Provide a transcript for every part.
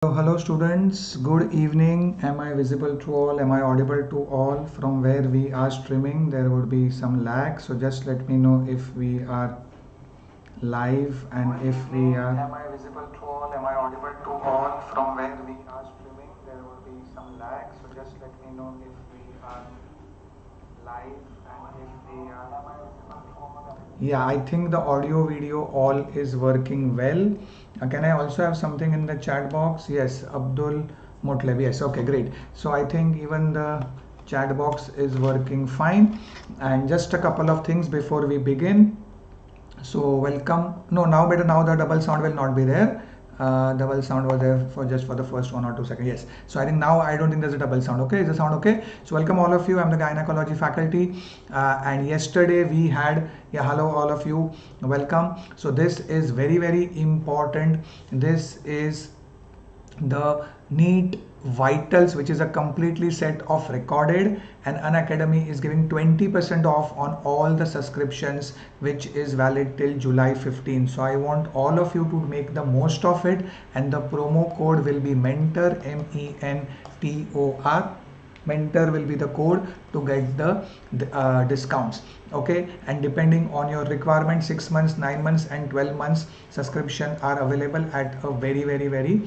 Hello students, good evening. Am I visible to all? Am I audible to all? From where we are streaming, there would be some lag. So just let me know if we are live and if we are. Am I visible to all? Am I audible to all? From where we are streaming, there would be some lag. So just let me know if we are live and if we are. Yeah, I think the audio video all is working well. Can I also have something in the chat box? Yes, Abdul Mutleb. Yes, okay, great. So I think even the chat box is working fine. And just a couple of things before we begin. So welcome. No, now better. Now the double sound will not be there. Double sound was there for just for the first 1 or 2 seconds. Yes. So I think now I don't think there's a double sound. Okay, is the sound okay? So welcome all of you. I'm the gynecology faculty, and yesterday we had hello all of you. Welcome. So this is very important. This is the NEET Vitals, which is a completely set of recorded, and Unacademy is giving 20% off on all the subscriptions, which is valid till July 15. So I want all of you to make the most of it, and the promo code will be mentor, MENTOR. Mentor will be the code to get the discounts. Okay, and depending on your requirement, 6 months, 9 months and 12 months subscription are available at a very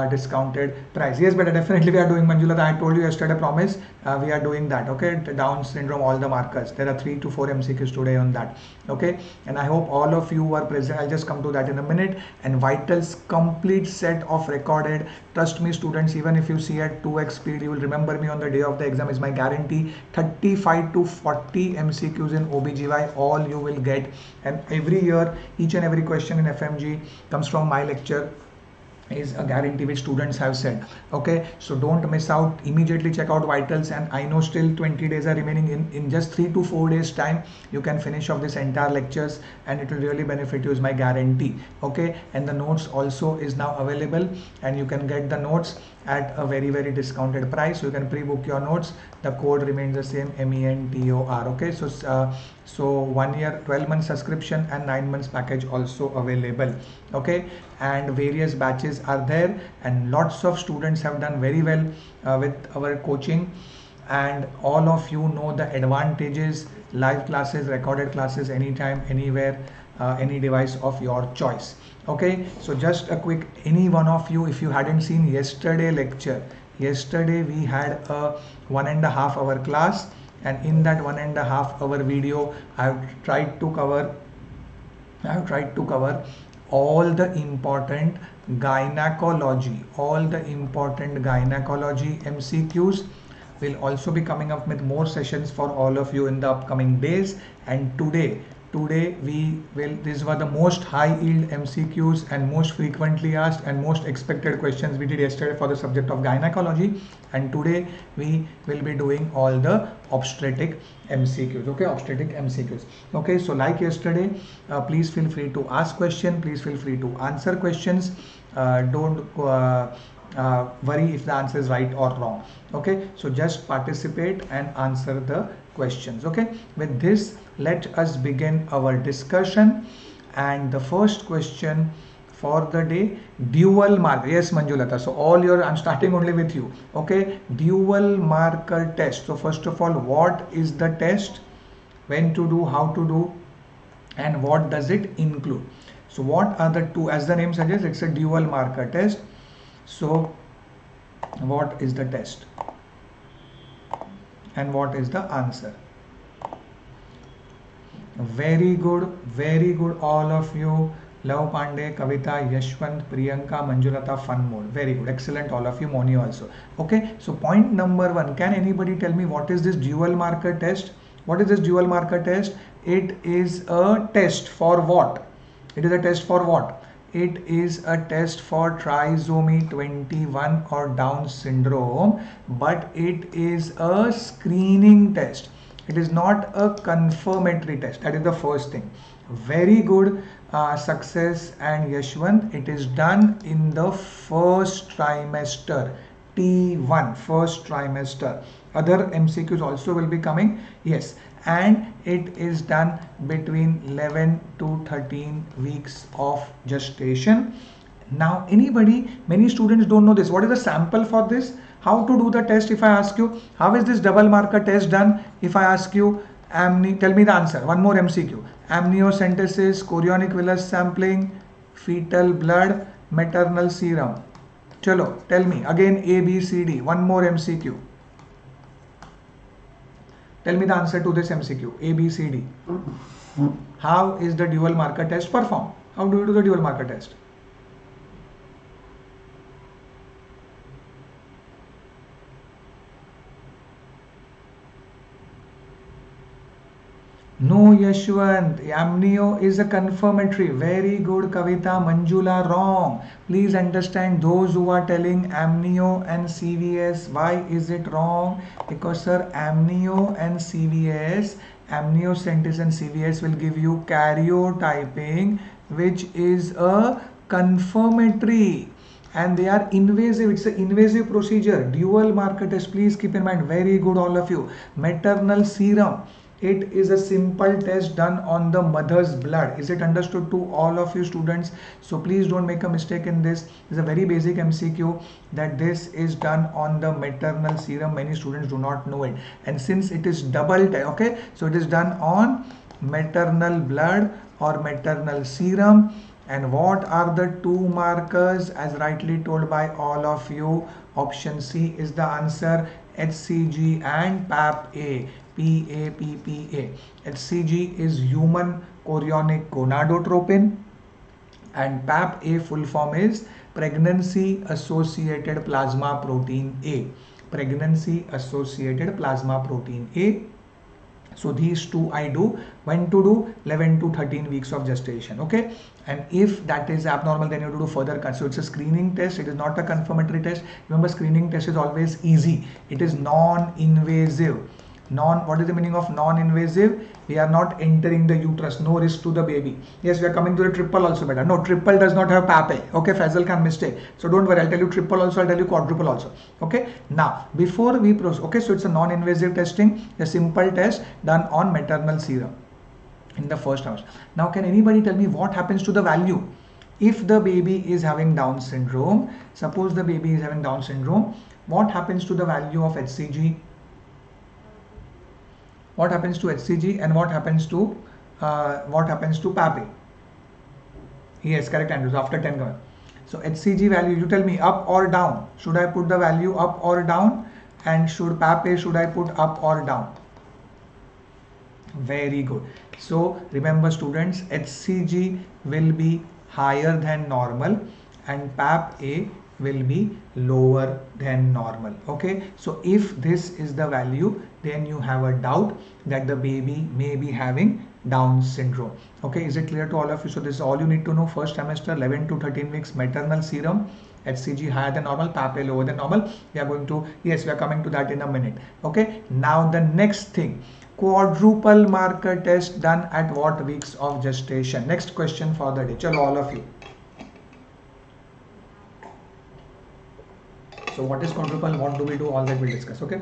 discounted price. Yes, but definitely we are doing, Manjula, I told you yesterday, promise, we are doing that. Okay, the Down syndrome, all the markers, there are 3 to 4 MCQs today on that. Okay, and I hope all of you are present. I'll just come to that in a minute. And Vitals complete set of recorded. Trust me students, even if you see at 2x speed, you will remember me on the day of the exam, is my guarantee. 35 to 40 MCQs in OBGY, all you will get, and every year each and every question in FMG comes from my lecture, is a guarantee which students have said. Okay, so don't miss out. Immediately check out Vitals, and I know still 20 days are remaining. In just 3 to 4 days time you can finish off this entire lectures, and it will really benefit you, is my guarantee. Okay, and the notes also is now available, and you can get the notes at a very discounted price. So you can pre-book your notes. The code remains the same, MENTOR. Okay, so 1 year 12 month subscription and 9 months package also available. Okay, and various batches are there, and lots of students have done very well with our coaching, and all of you know the advantages. Live classes, recorded classes, anytime, anywhere, any device of your choice. Okay, so just a quick, any one of you, if you hadn't seen yesterday lecture, yesterday we had a 1.5 hour class, and in that 1.5 hour video I have tried to cover all the important gynecology MCQs. Will also be coming up with more sessions for all of you in the upcoming days. And today we will, these were the most high yield MCQs and most frequently asked and most expected questions we did yesterday for the subject of gynecology, and today we will be doing all the obstetric MCQs. Okay, obstetric MCQs. Okay, so like yesterday, please feel free to ask questions, please feel free to answer questions. Don't worry if the answer is right or wrong. Okay, so just participate and answer the questions. Okay, with this, let us begin our discussion. And the first question for the day, dual marker. Yes, Manjulata, so all your, I'm starting only with you. Okay, dual marker test. So first of all, what is the test, when to do, how to do, and what does it include? So what are the two, as the name suggests, it's a dual marker test. So what is the test and what is the answer? Very good all of you. Love Pandey, Kavita, Yashwant, Priyanka, Manjulata, fun mode. Very good, excellent all of you. Moni also. Okay, so point number 1, can anybody tell me what is this dual marker test? What is this dual marker test? It is a test for what? It is a test for what? It is a test for trisomy 21 or Down syndrome, but it is a screening test. It is not a confirmatory test. That is the first thing. Very good success. And Yashwant, it is done in the first trimester, T1, first trimester. Other MCQs also will be coming. Yes, and it is done between 11 to 13 weeks of gestation. Now many students don't know this. What is the sample for this? How to do the test? If I ask you, how is this double marker test done? If I ask you, tell me the answer. One more MCQ. Amniocentesis, chorionic villus sampling, fetal blood, maternal serum. Chalo, tell me again A, B, C, D. One more MCQ. Tell me the answer to this MCQ. A, B, C, D. How is the dual marker test performed? How do you do the dual marker test? No, Yashwant. Amnio is a confirmatory. Very good, Kavita. Manjula, wrong. Please understand those who are telling amnio and CVS. Why is it wrong? Because, sir, amnio and CVS, amniocentesis and CVS will give you karyotyping, which is a confirmatory. And they are invasive. It's an invasive procedure. Dual marker test. Please keep in mind. Very good, all of you. Maternal serum. It is a simple test done on the mother's blood. Is it understood to all of you students? So please don't make a mistake in this. It's a very basic MCQ that this is done on the maternal serum. Many students do not know it. And since it is double test, okay, so it is done on maternal blood or maternal serum. And what are the two markers as rightly told by all of you? Option C is the answer. HCG and PAP-A. PAPPA. HCG is human chorionic gonadotropin and PAP-A full form is pregnancy associated plasma protein A. Pregnancy associated plasma protein A. So these two I do. When to do? 11 to 13 weeks of gestation. Okay. And if that is abnormal, then you have to do further. So it's a screening test. It is not a confirmatory test. Remember, screening test is always easy. It is non-invasive. What is the meaning of non-invasive? We are not entering the uterus, no risk to the baby. Yes, we are coming to the triple also better. No, triple does not have PAP-A. Okay, Faisal can mistake. So don't worry, I'll tell you triple also, I'll tell you quadruple also. Okay, now before we proceed, okay, so it's a non-invasive testing, a simple test done on maternal serum in the first hour. Now, can anybody tell me what happens to the value? If the baby is having Down syndrome, suppose the baby is having Down syndrome, what happens to the value of HCG? What happens to HCG and what happens to PAP-A? Yes, correct, Andrews. After 10. So HCG value, you tell me up or down. Should I put the value up or down? And should PAP-A, should I put up or down? Very good. So remember students, HCG will be higher than normal and PAP-A will be lower than normal. Okay, so if this is the value, then you have a doubt that the baby may be having Down syndrome. Okay, is it clear to all of you? So this is all you need to know. First trimester, 11 to 13 weeks, maternal serum, HCG higher than normal, PAP-A lower than normal. We are going to, yes, we are coming to that in a minute. Okay, now the next thing, quadruple marker test done at what weeks of gestation? Next question for the day. Chalo, all of you. So what is quadruple? What do we do? All that we'll discuss. Okay.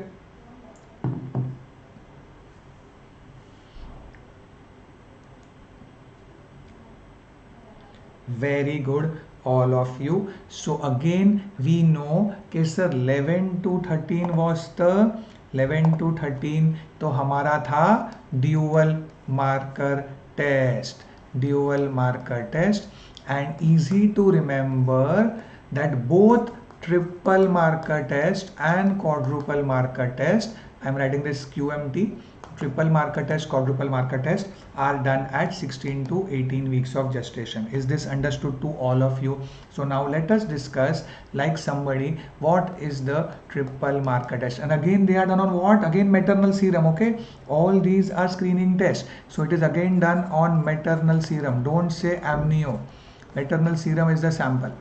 Very good, all of you. So again, we know कि sir 11 to 13 was the 11 to 13 तो हमारा था dual marker test. Dual marker test, and easy to remember that both triple marker test and quadruple marker test, I am writing this QMT, triple marker test, quadruple marker test are done at 16 to 18 weeks of gestation. Is this understood to all of you? So now let us discuss like somebody, what is the triple marker test? And again they are done on what? Again maternal serum. Okay, all these are screening tests. So it is again done on maternal serum. Don't say amnio. Maternal serum is the sample.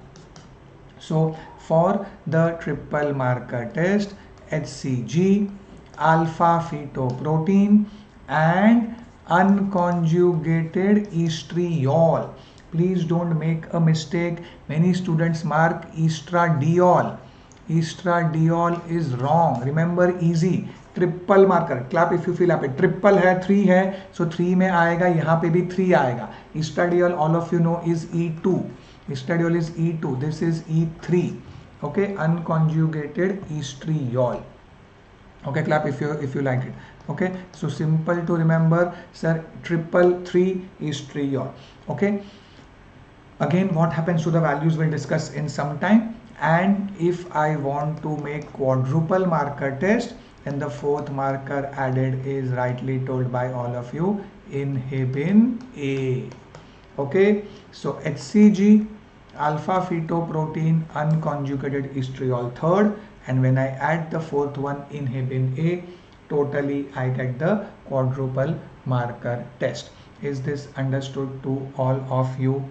So for the triple marker test, HCG, alpha fetoprotein and unconjugated estriol. Please don't make a mistake. Many students mark estradiol. Estradiol is wrong. Remember, easy. Triple marker, clap if you feel happy. Triple है, 3 है, सो 3 में आएगा, यहाँ पे भी 3 आएगा. Estradiol, all of you know, is E2. Estradiol is E2. This is E3. Okay, unconjugated estriol. Okay, clap if you like it. Okay, so simple to remember, sir. 333 estriol. Okay, again, what happens to the values we'll discuss in some time. And if I want to make quadruple marker test, then the fourth marker added is rightly told by all of you, inhibin A. Okay, so HCG, alpha fetoprotein unconjugated estriol third, and when I add the fourth one, inhibin A, totally I get the quadruple marker test. Is this understood to all of you?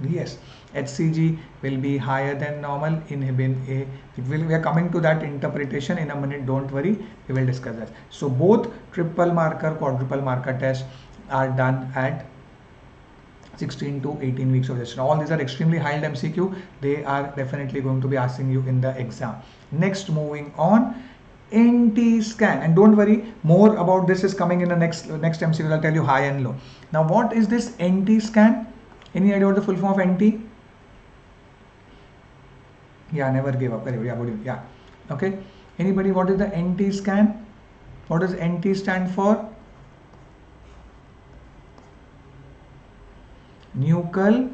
Yes, HCG will be higher than normal, inhibin A. We are coming to that interpretation in a minute, don't worry, we will discuss that. So both triple marker, quadruple marker tests are done at 16 to 18 weeks of gestation. All these are extremely high MCQ. They are definitely going to be asking you in the exam. Next, moving on, NT scan, and don't worry, more about this is coming in the next MCQ. I'll tell you high and low. Now, what is this NT scan? Any idea what the full form of NT? Yeah, never give up. Very good. Yeah, good. Yeah. Okay. Anybody? What is the NT scan? What does NT stand for? Nuchal,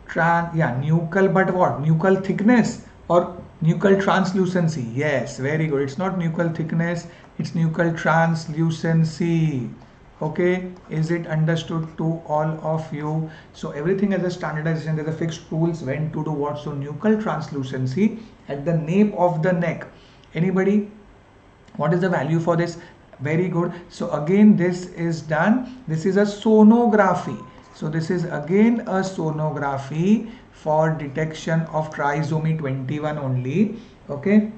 nuchal, but what? Nuchal thickness or nuchal translucency? Yes, very good. It's not nuchal thickness, it's nuchal translucency. Okay, is it understood to all of you? So everything has a standardization, there's a fixed rules when to do what. So nuchal translucency at the nape of the neck. Anybody? What is the value for this? Very good. So again, this is done. This is a sonography. So this is again a sonography for detection of trisomy 21 only. Okay,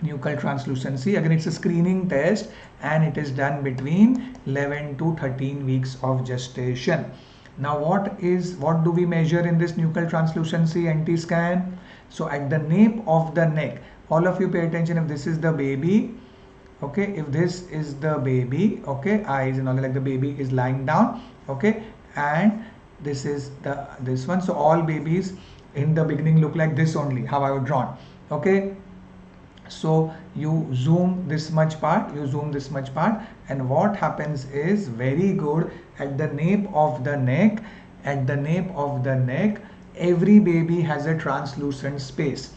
nuchal translucency. Again, it's a screening test and it is done between 11 to 13 weeks of gestation. Now, what do we measure in this nuchal translucency NT scan? So at the nape of the neck, all of you pay attention. If this is the baby, okay, if this is the baby, okay, eyes and all, like the baby is lying down, okay, and this is this one. So all babies in the beginning look like this only, how I have drawn. Okay, so you zoom this much part, and what happens is, very good, at the nape of the neck, every baby has a translucent space.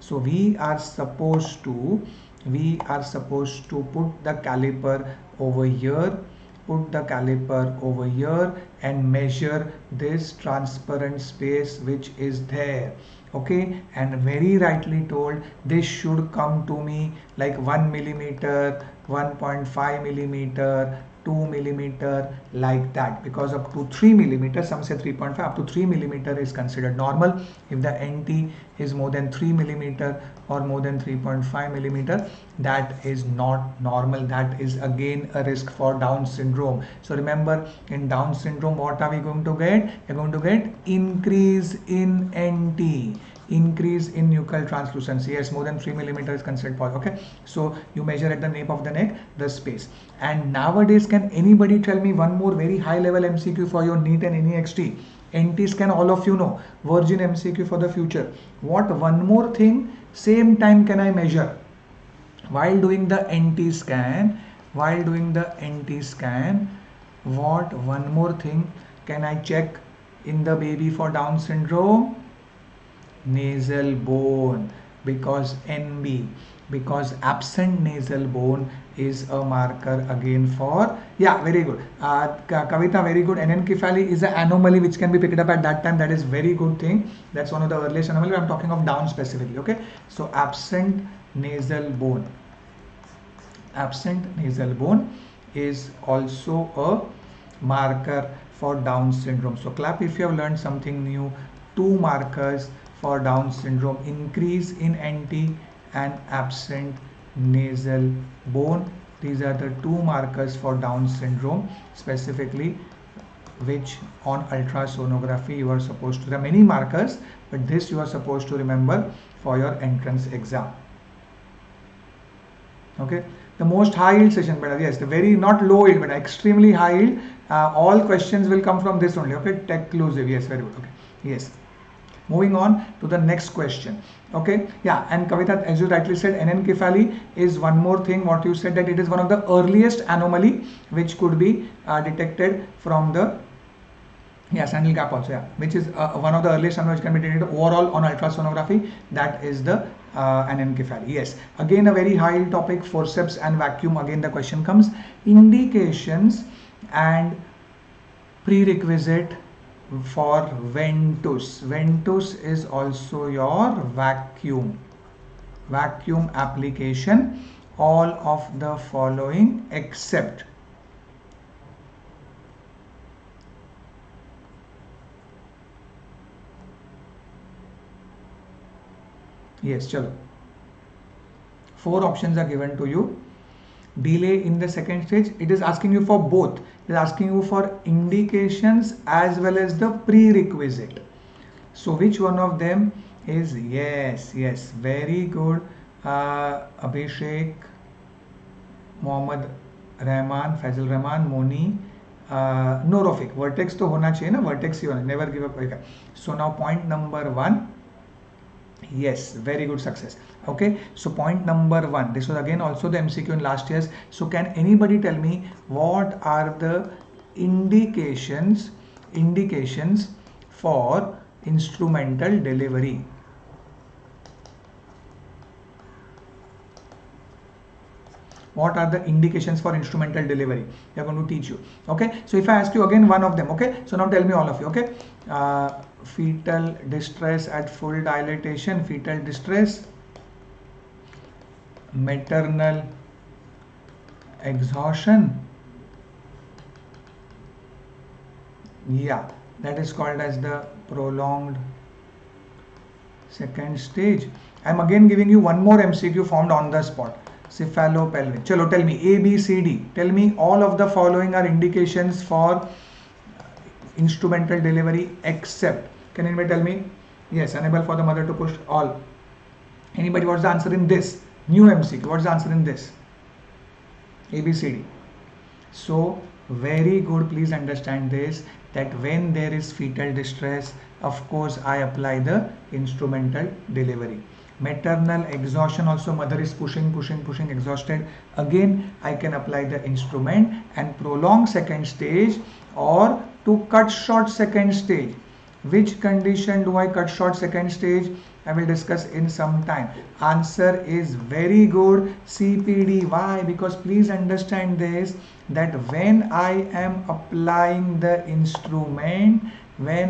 So we are supposed to put the caliper over here, and measure this transparent space which is there. Okay, and very rightly told, this should come to me like 1 millimeter, 1.5 millimeter, 2 millimeter, like that, because up to 3 millimeter, some say 3.5, up to 3 millimeter is considered normal. If the NT is more than 3 millimeter or more than 3.5 millimeter, that is not normal. That is again a risk for Down syndrome. So remember, in Down syndrome, what are we going to get? We're going to get increase in NT, increase in nuchal translucency. Yes, more than 3 millimeter is considered positive. Okay, so you measure at the nape of the neck the space. And nowadays, can anybody tell me one more very high level MCQ for your NEET and NEXT? NT scan, all of you know, virgin MCQ for the future. What one more thing same time can I measure while doing the NT scan? What one more thing can I check in the baby for Down syndrome? Nasal bone, because NB, because absent nasal bone is a marker again for, yeah, very good. Kavita, very good. Anencephaly is an anomaly which can be picked up at that time. That is very good thing. That's one of the earliest anomaly. I'm talking of Down specifically. Okay, so absent nasal bone is also a marker for Down syndrome. So clap if you have learned something new. 2 markers for Down syndrome: increase in NT and absent nasal bone. These are the 2 markers for Down syndrome specifically, which on ultrasonography you are supposed to. There are many markers, but this you are supposed to remember for your entrance exam. Okay, the most high yield session, but yes, the very not low yield but extremely high yield All questions will come from this only. Okay, tech-clusive. Yes, very good. Okay, yes. Moving on to the next question. Okay, yeah, and Kavita, as you rightly said, anencephaly is one more thing. What you said, that it is one of the earliest anomaly which could be detected from the sandal gap also, yeah, which is one of the earliest anomalies which can be detected overall on ultrasonography. That is the anencephaly. Yes, again a very high topic, forceps and vacuum. Again the question comes, indications and prerequisite for ventus. Ventus is also your vacuum application. All of the following except yes, chalo. 4 options are given to you. Delay in the second stage, it is asking you for both. It is asking you for indications as well as the prerequisite. So which one of them is? Yes, very good. Abhishek, Mohammad Rahman, Faisal Rahman, Moni, no Rafik. Vertex to hona chahiye na, vertex hi hona, never give up. So now point number 1. Yes, very good, success. Okay, so point number 1, this was again also the MCQ in last year's. So can anybody tell me what are the indications for instrumental delivery? What are the indications for instrumental delivery? We are going to teach you. Okay, so if I ask you again one of them, okay, so now tell me all of you. Okay, fetal distress at full dilatation, fetal distress, maternal exhaustion, yeah, that is called as the prolonged second stage. I am again giving you one more MCQ formed on the spot. Cephalopelvic. Chalo, tell me A, B, C, D. Tell me all of the following are indications for instrumental delivery except. Can anybody tell me? Yes, unable for the mother to push, all. Anybody, what's the answer in this? New MCQ, what's the answer in this? A, B, C, D. So, very good, please understand this, that when there is fetal distress, of course, I apply the instrumental delivery. Maternal exhaustion, also mother is pushing, exhausted. Again, I can apply the instrument. And prolonged second stage or to cut short second stage. Which condition do I cut short second stage? I will discuss in some time. Answer is very good, CPD. Why? Because please understand this, that when I am applying the instrument, there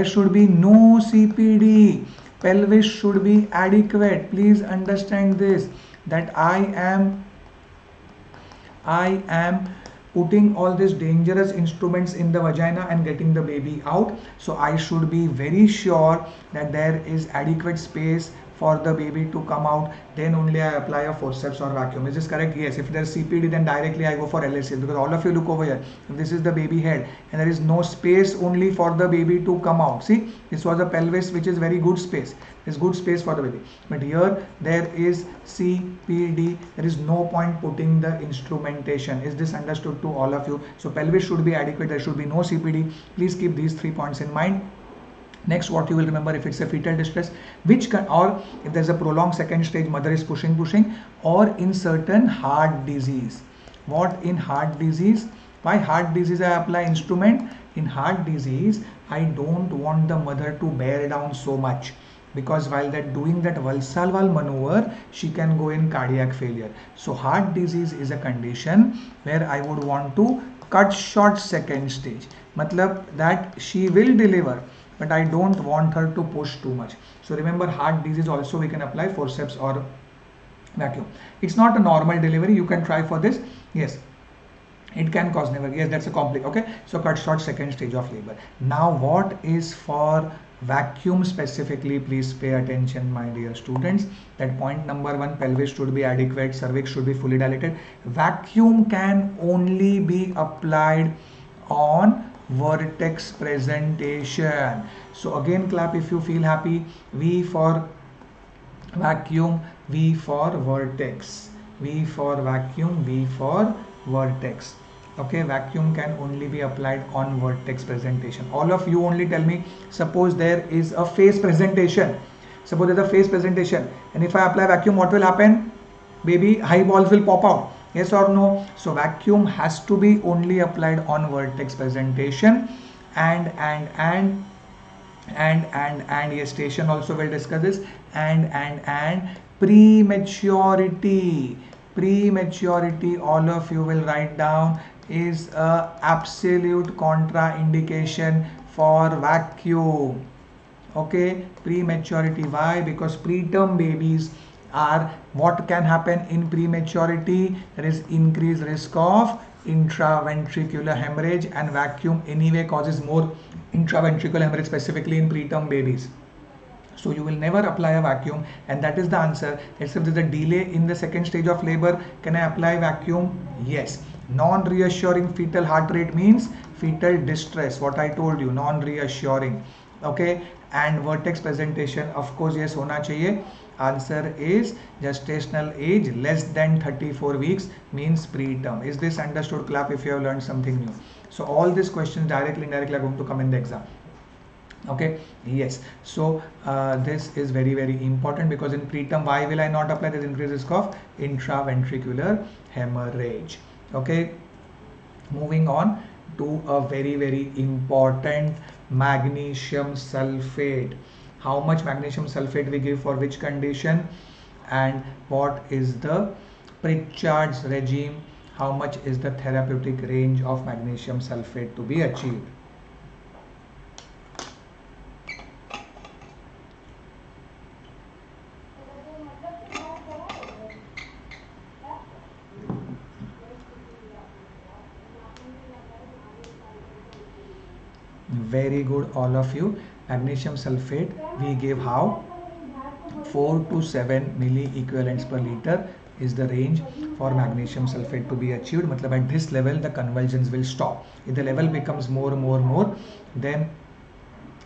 should be no CPD. Pelvis should be adequate. Please understand this, that I am putting all these dangerous instruments in the vagina and getting the baby out. So I should be very sure that there is adequate space for the baby to come out. Then only I apply a forceps or vacuum. Is this correct? Yes. If there's CPD, then directly I go for LSL, because all of you look over here. If this is the baby head and there is no space only for the baby to come out. See, this was a pelvis which is very good space. There's good space for the baby. But here there is CPD. There is no point putting the instrumentation. Is this understood to all of you? So pelvis should be adequate. There should be no CPD. Please keep these 3 points in mind. Next, what you will remember, if it's a fetal distress, or if there's a prolonged second stage, mother is pushing, or in certain heart disease. What in heart disease? Why heart disease I apply instrument? In heart disease, I don't want the mother to bear down so much, because while doing that Valsalva maneuver, she can go in cardiac failure. So heart disease is a condition where I would want to cut short second stage. Matlab that she will deliver, but I don't want her to push too much. So remember, heart disease also we can apply forceps or vacuum. It's not a normal delivery. You can try for this. Yes, it can cause never. Yes, that's a complex. Okay, so cut short second stage of labor. Now what is for vacuum specifically? Please pay attention, my dear students, that point number 1, pelvis should be adequate, cervix should be fully dilated. Vacuum can only be applied on vertex presentation. So again, clap if you feel happy. V for vacuum, V for vertex, V for vacuum, V for vertex. Okay, vacuum can only be applied on vertex presentation. All of you only tell me, suppose there is a face presentation. Suppose there's a face presentation, and if I apply vacuum, what will happen? Baby, high balls will pop out. Yes or no? So vacuum has to be only applied on vertex presentation. And yes, station also will discuss this. And prematurity, all of you will write down, is a absolute contraindication for vacuum. Okay, prematurity. Why? Because preterm babies are, what can happen in prematurity? There is increased risk of intraventricular hemorrhage, and vacuum anyway causes more intraventricular hemorrhage, specifically in preterm babies. So you will never apply a vacuum, and that is the answer. Let's say if there is a delay in the second stage of labor, can I apply vacuum? Yes. Non-reassuring fetal heart rate means fetal distress, what I told you, non-reassuring. Okay, and vertex presentation, of course, yes, hona chahiye. Answer is gestational age less than 34 weeks means preterm. Is this understood? Clap if you have learned something new. So all these questions directly, indirectly are going to come in the exam. Okay, yes. So this is very, very important, because in preterm, why will I not apply? This increased risk of intraventricular hemorrhage. Okay, moving on to a very, very important, magnesium sulfate. How much magnesium sulfate we give for which condition, and what is the Pritchard's regime? How much is the therapeutic range of magnesium sulfate to be achieved? Very good, all of you. Magnesium sulfate we give how? 4 to 7 milli equivalents per liter is the range for magnesium sulfate to be achieved. Matlab at this level the convulsions will stop. If the level becomes more, then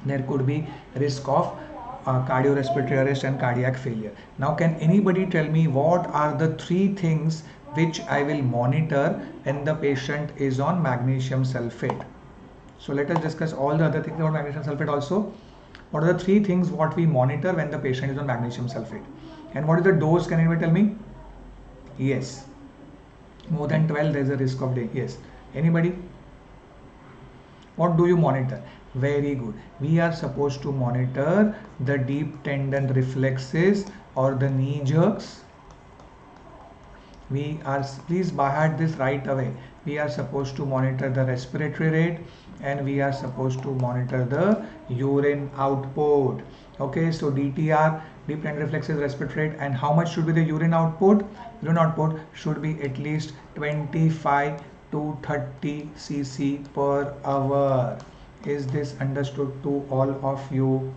there could be risk of cardiorespiratory arrest and cardiac failure. Now, can anybody tell me what are the 3 things which I will monitor when the patient is on magnesium sulfate? So let us discuss all the other things about magnesium sulfate also. What are the 3 things what we monitor when the patient is on magnesium sulfate? And what is the dose? Can anybody tell me? Yes. More than 12, there is a risk of death. Yes. Anybody? What do you monitor? Very good. We are supposed to monitor the deep tendon reflexes or the knee jerks. We are, please byheart this right away. We are supposed to monitor the respiratory rate, and we are supposed to monitor the urine output. Okay, so DTR, deep tendon reflexes, respiratory rate, and how much should be the urine output? Urine output should be at least 25 to 30 cc per hour. Is this understood to all of you?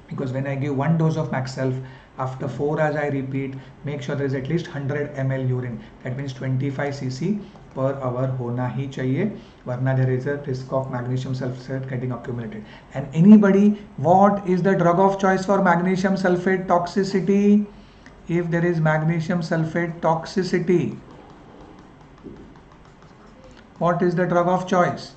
Because when I give 1 dose of Maxself, after 4 hours I repeat, make sure there is at least 100 ml urine. That means 25 cc per hour hona hi chahiye, varna there is a risk of magnesium sulfate getting accumulated. And anybody, what is the drug of choice for magnesium sulfate toxicity? If there is magnesium sulfate toxicity, what is the drug of choice?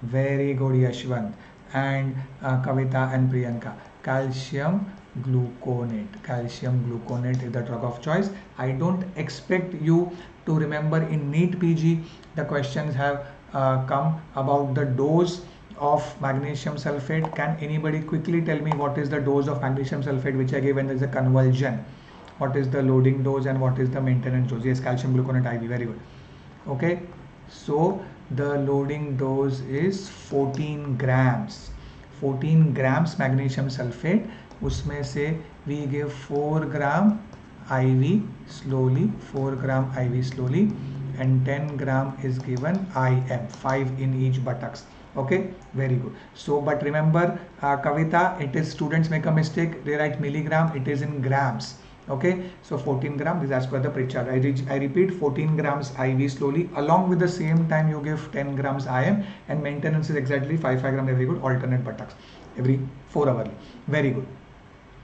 Very good, Yashwant and Kavita and Priyanka. Calcium gluconate. Calcium gluconate is the drug of choice. I don't expect you to remember. In NEET PG, the questions have come about the dose of magnesium sulfate. Can anybody quickly tell me what is the dose of magnesium sulfate which I gave when there is a convulsion? What is the loading dose and what is the maintenance dose? Yes, calcium gluconate IV. Very good. Okay, so the loading dose is 14 grams. 14 grams magnesium sulfate. Usme se we give 4 gram IV slowly, 4 gram IV slowly, and 10 gram is given IM, 5 in each buttocks. Okay, very good. So, but remember, Kavita, it is, students make a mistake, they write milligram, it is in grams. Okay, so 14 grams is as per the Pritchard. I repeat, 14 grams IV slowly, along with the same time you give 10 grams IM, and maintenance is exactly 5 grams every good, alternate buttocks every 4 hourly. Very good.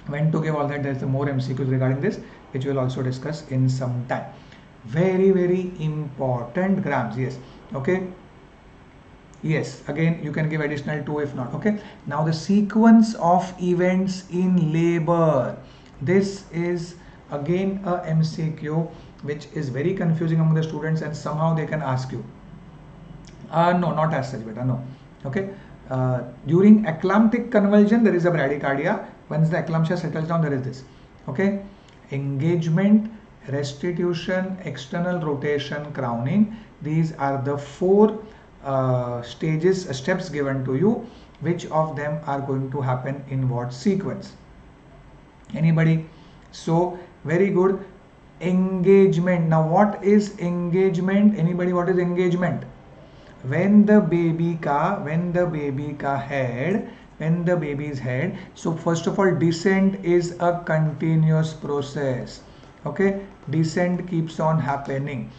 When to give all that, there's more MCQs regarding this, which we'll also discuss in some time. Very, very important grams. Yes. Okay. Yes, again you can give additional 2 if not. Okay, now the sequence of events in labor. This is again a MCQ which is very confusing among the students, and somehow they can ask you. No, not as such, beta, no. Okay, during eclamptic convulsion there is a bradycardia. Once the eclampsia settles down, there is this. Okay, engagement, restitution, external rotation, crowning. These are the 4 steps given to you. Which of them are going to happen in what sequence? Anybody? So very good. Engagement. Now what is engagement? Anybody? What is engagement? When the baby's head, so first of all, descent is a continuous process. Okay, descent keeps on happening.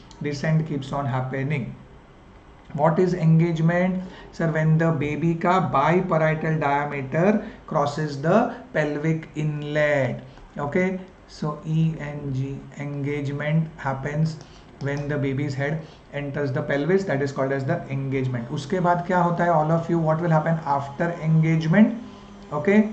What is engagement? Sir, when the baby ka biparietal diameter crosses the pelvic inlet. Okay, so ENG, engagement happens when the baby's head enters the pelvis. That is called as the engagement. Uske baad kya hota hai, all of you? What will happen after engagement? Okay,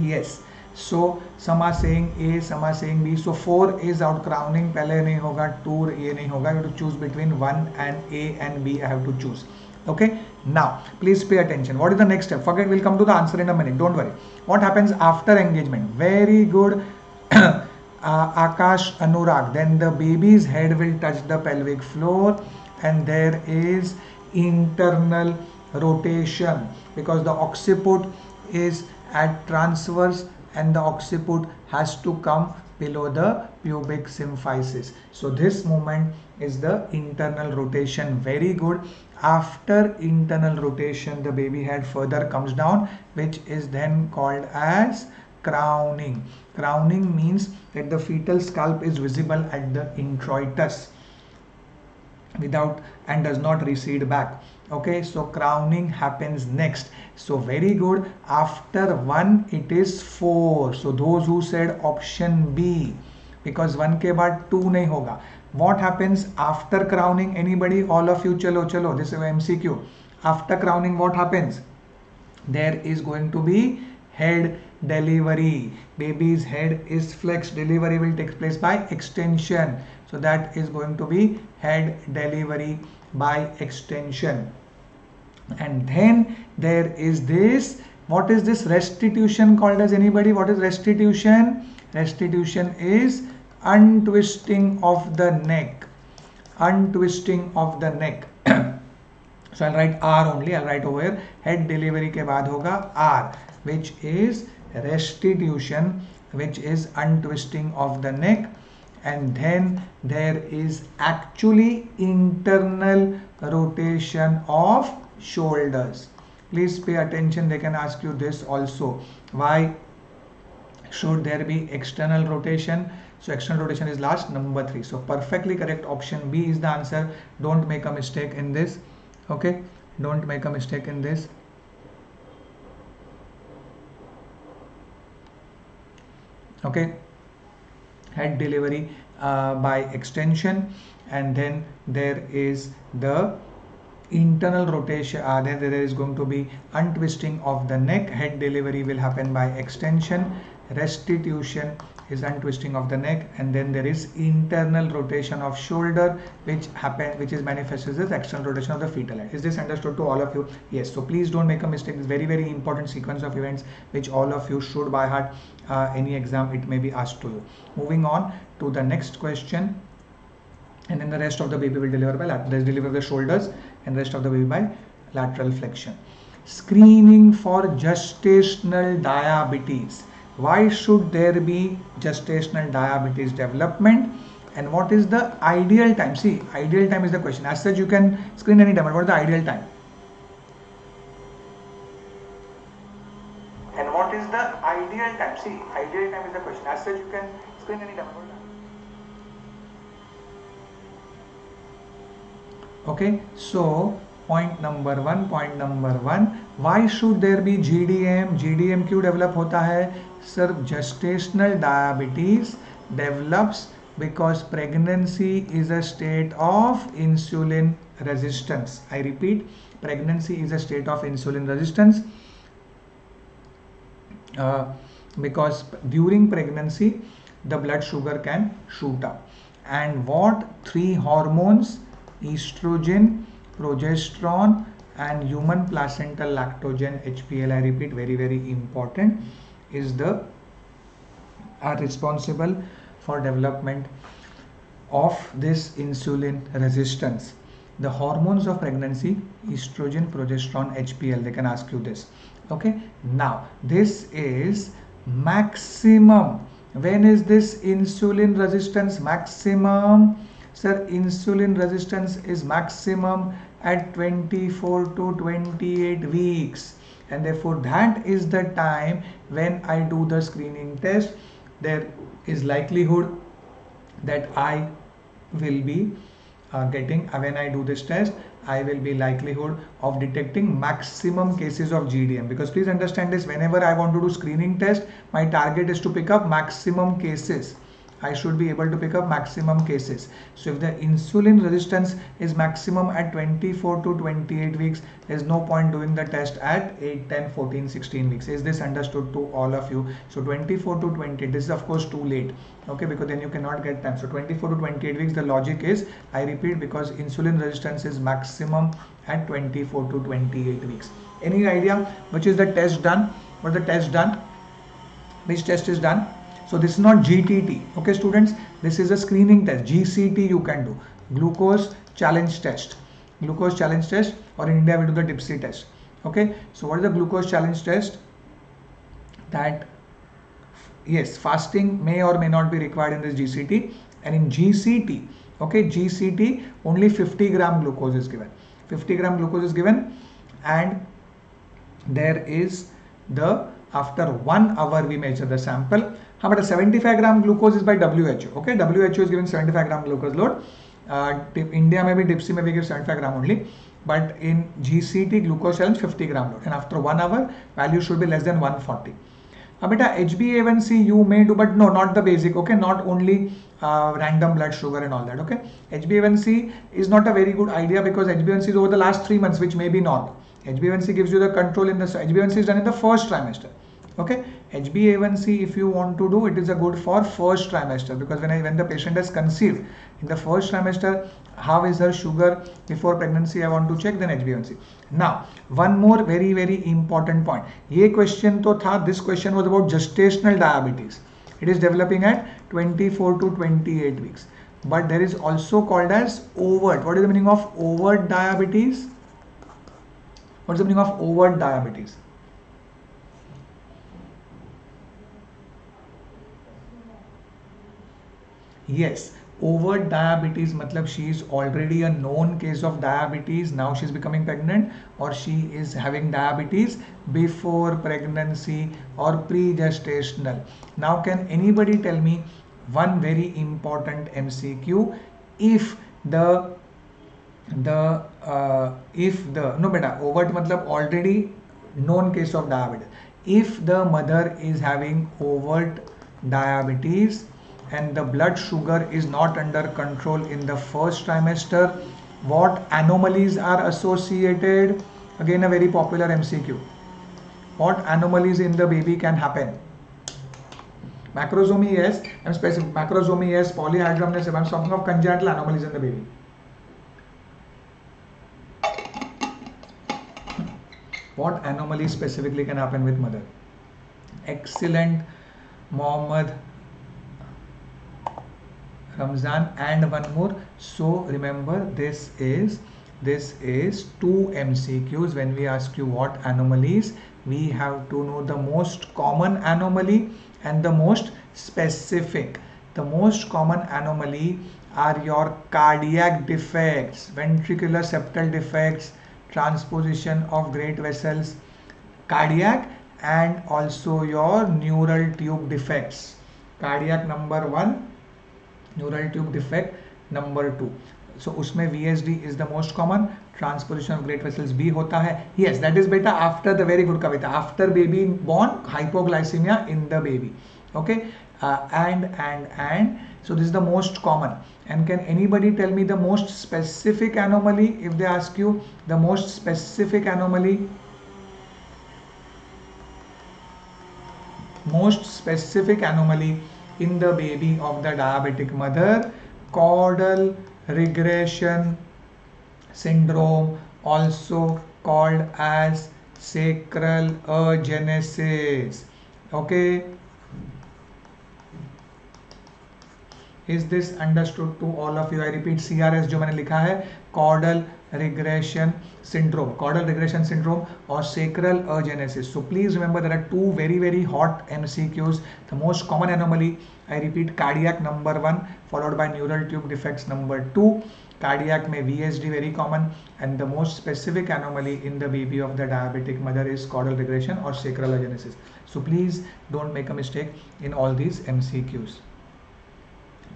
yes. So some are saying A, some are saying B. So 4 is out. Crowning pehle nahi hoga, 2 ye nahi hoga. You have to choose between 1 and A and B. I have to choose. Okay, now please pay attention. What is the next step? Forget, we'll come to the answer in a minute. Don't worry. What happens after engagement? Very good. Akash Anurag. Then the baby's head will touch the pelvic floor, and there is internal rotation because the occiput is at transverse and the occiput has to come below the pubic symphysis. So this movement is the internal rotation. Very good. After internal rotation, the baby head further comes down, which is then called as crowning. Crowning means that the fetal scalp is visible at the introitus without and does not recede back. Okay, so crowning happens next. So very good. After 1 it is 4. So those who said option B, because 1 ke baad 2 nahi hoga. What happens after crowning? Anybody? All of you, chalo. This is MCQ. After crowning, what happens? There is going to be head delivery. Baby's head is flexed. Delivery will take place by extension. So that is going to be head delivery by extension. And then there is this. What is this restitution called as? Anybody? What is restitution? Restitution is untwisting of the neck. Untwisting of the neck. So I'll write R only. I'll write over here. Head delivery ke baad hoga R, which is restitution, which is untwisting of the neck. And then there is actually internal rotation of shoulders. Please pay attention. They can ask you this also. Why should there be external rotation? So external rotation is last, number 3. So perfectly correct. Option B is the answer. Don't make a mistake in this. Okay, don't make a mistake in this. Okay, head delivery by extension, and then there is the internal rotation. Then there is going to be untwisting of the neck. Head delivery will happen by extension. Restitution is untwisting of the neck, and then there is internal rotation of shoulder, which is manifested as external rotation of the fetal head. Is this understood to all of you? Yes. So please don't make a mistake. It's very, very important sequence of events which all of you should by heart. Any exam it may be asked to you. Moving on to the next question, and then the rest of the baby will deliver by deliver the shoulders, and rest of the baby by lateral flexion. Screening for gestational diabetes. Why should there be gestational diabetes development, and what is the ideal time? See, ideal time is the question. As such, you can screen any time, but what is the ideal time? And what is the ideal time? See, ideal time is the question. As such, you can screen any time. Okay, so point number one, Why should there be GDM? GDM क्यों develop होता है? Sir, gestational diabetes develops because pregnancy is a state of insulin resistance. I repeat, pregnancy is a state of insulin resistance. Because during pregnancy the blood sugar can shoot up, and what three hormones, estrogen, progesterone and human placental lactogen, HPL, I repeat, very very important, are responsible for development of this insulin resistance. The hormones of pregnancy, estrogen, progesterone, HPL, they can ask you this. Okay, now this is maximum. When is this insulin resistance maximum? Sir, insulin resistance is maximum at 24 to 28 weeks, and therefore that is the time when I do the screening test. There is likelihood that I will be when I do this test, I will be likelihood of detecting maximum cases of GDM, because please understand this, whenever I want to do screening test, my target is to pick up maximum cases. I should be able to pick up maximum cases. So if the insulin resistance is maximum at 24 to 28 weeks, there is no point doing the test at 8, 10, 14, 16 weeks. Is this understood to all of you? So 24 to 28, this is of course too late, okay, because then you cannot get time. So 24 to 28 weeks, the logic is, I repeat, because insulin resistance is maximum at 24 to 28 weeks. Any idea which is the test done? What the test done? Which test is done? So this is not GTT, okay students, this is a screening test. GCT you can do, glucose challenge test, or in India we do the DIPSI test. Okay, so what is the glucose challenge test? That, yes, fasting may or may not be required in this GCT, and in GCT, okay, GCT only 50 gram glucose is given. 50 gram glucose is given, and there is after 1 hour we measure the sample. But a 75 gram glucose is by WHO. Okay, WHO is giving 75 gram glucose load. India maybe DIPSI maybe give 75 gram only, but in GCT glucose challenge 50 gram load, and after 1 hour value should be less than 140. Beta HbA1c you may do, but no, not the basic. Okay, not only random blood sugar and all that. Okay, HbA1c is not a very good idea, because HbA1c is over the last 3 months, which may be normal. HbA1c gives you the control in the HbA1c is done in the first trimester. Okay, HbA1c if you want to do, it is a good for first trimester, because when the patient has conceived in the first trimester, how is her sugar before pregnancy I want to check, then HbA1c. Now one more very very important point. Ye question to tha, this question was about gestational diabetes. It is developing at 24 to 28 weeks, but there is also called as overt. What is the meaning of overt diabetes? What is the meaning of overt diabetes? Yes, overt diabetes matlab she is already a known case of diabetes, now she is becoming pregnant, or she is having diabetes before pregnancy or pre-gestational. Now can anybody tell me one very important MCQ? If the overt matlab already known case of diabetes. If the mother is having overt diabetes and the blood sugar is not under control in the first trimester, what anomalies are associated? Again a very popular MCQ. What anomalies in the baby can happen? Macrosomy, yes, I'm specific. Macrosomy, yes. Polyhydramnios, I'm talking of congenital anomalies in the baby. What anomalies specifically can happen with mother? Excellent, Mohammed Ramzan, and one more. So remember, this is 2 MCQs. When we ask you what anomalies, we have to know the most common anomaly and the most specific. The most common anomaly are your cardiac defects, ventricular septal defects, transposition of great vessels, cardiac, and also your neural tube defects. Cardiac number 1, neural tube defect number 2. So उसमें VSD is the most common. Transposition of great vessels B होता है. Yes, that is beta after the very good Kavita. After baby born, hypoglycemia in the baby. Okay, and so this is the most common. And can anybody tell me the most specific anomaly? If they ask you the most specific anomaly, in the baby of the diabetic mother, caudal regression syndrome, also called as sacral agenesis. Okay, is this understood to all of you? I repeat, CRS जो मैंने लिखा है, caudal regression syndrome or sacral agenesis. So please remember, there are two very hot MCQs. The most common anomaly, I repeat, cardiac number 1 followed by neural tube defects number 2. Cardiac में VSD very common, and the most specific anomaly in the baby of the diabetic mother is caudal regression or sacral agenesis. So please don't make a mistake in all these MCQs.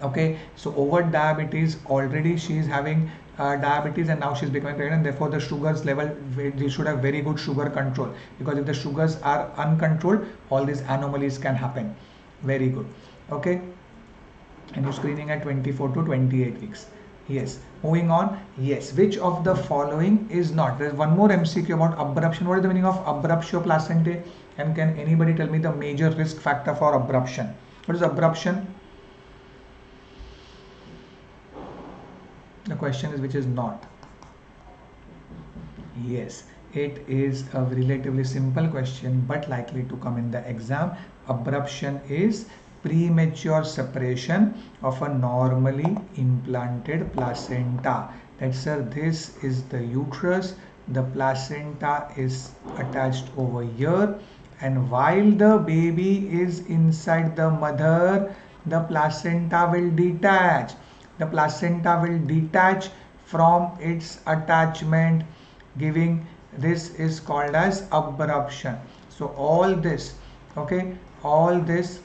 Okay, so over diabetes, already she is having diabetes and now she is becoming pregnant, therefore the sugars level, they should have very good sugar control, because if the sugars are uncontrolled, all these anomalies can happen. Very good. Okay, and you're screening at 24 to 28 weeks. Yes, moving on. Yes, which of the following is not? There's one more MCQ about abruption. What is the meaning of abruptio placentae? And can anybody tell me the major risk factor for abruption? What is abruption? The question is which is not. Yes, it is a relatively simple question but likely to come in the exam. Abruption is premature separation of a normally implanted placenta. That sir, this is the uterus, the placenta is attached over here, and while the baby is inside the mother, the placenta will detach. The placenta will detach from its attachment, giving, this is called as abruption. So all this, okay, all this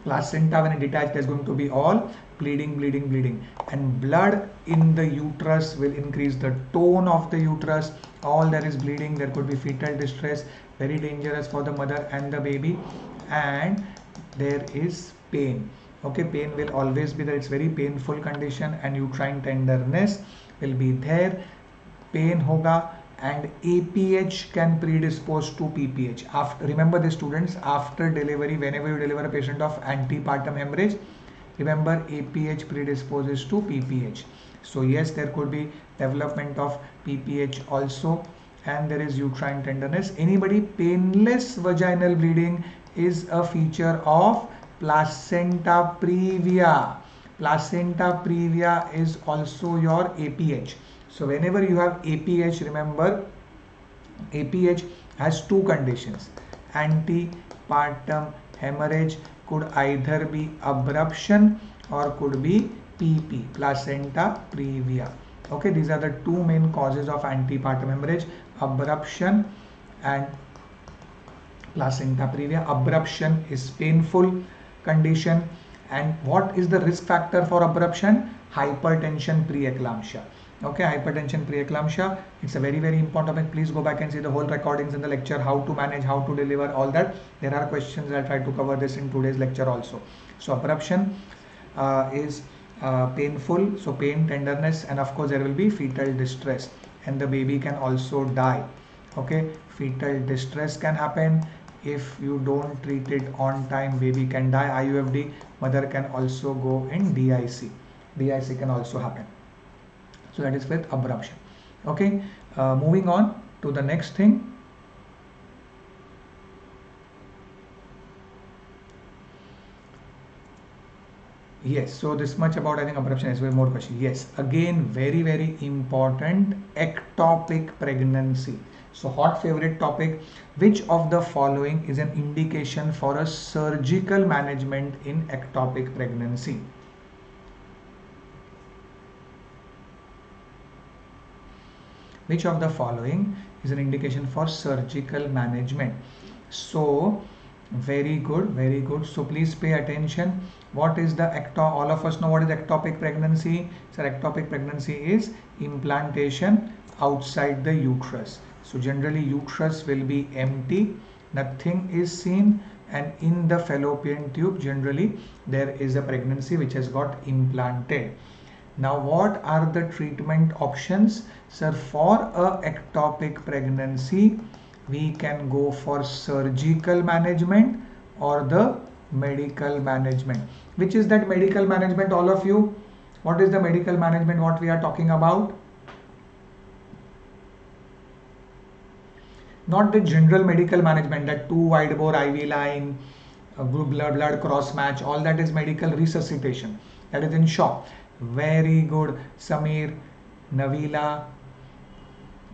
placenta, when it detached, there's going to be all bleeding, and blood in the uterus will increase the tone of the uterus. All there is bleeding, there could be fetal distress, very dangerous for the mother and the baby, and there is pain. Okay, pain will always be there. It's very painful condition, and uterine tenderness will be there. Pain hoga, and APH can predispose to PPH. After, remember this students, after delivery, whenever you deliver a patient of antepartum hemorrhage, remember APH predisposes to PPH. So yes, there could be development of PPH also, and there is uterine tenderness. Anybody, painless vaginal bleeding is a feature of placenta previa. Placenta previa is also your APH. So whenever you have APH, remember APH has two conditions. Antepartum hemorrhage could either be abruption or could be PP, placenta previa. Okay, these are the two main causes of antepartum hemorrhage, abruption and placenta previa. Abruption is painful condition, and what is the risk factor for abruption? Hypertension preeclampsia. Okay, hypertension preeclampsia, it's a very important topic. Please go back and see the whole recordings in the lecture, how to manage, how to deliver, all that. There are questions. I'll try to cover this in today's lecture also. So abruption is painful, so pain, tenderness, and of course there will be fetal distress, and the baby can also die. Okay, fetal distress can happen. If you don't treat it on time, baby can die. IUFD, mother can also go in DIC. DIC can also happen. So that is with abruption. Okay, moving on to the next thing. Yes, so this much about, I think, abruption. Is way more question. Yes, again, very important, ectopic pregnancy. So hot favorite topic. Which of the following is an indication for a surgical management in ectopic pregnancy? Which of the following is an indication for surgical management? So Very good, very good. So please pay attention. What is the all of us know what is ectopic pregnancy? So ectopic pregnancy is implantation outside the uterus. So generally uterus will be empty, nothing is seen, and in the fallopian tube generally there is a pregnancy which has got implanted. Now what are the treatment options? Sir, for a ectopic pregnancy we can go for surgical management or the medical management. Which is that medical management, all of you? What is the medical management what we are talking about? Not the general medical management, that 2 wide bore IV line, blood cross match, all that is medical resuscitation. That is in shock. Very good, Samir, Navila,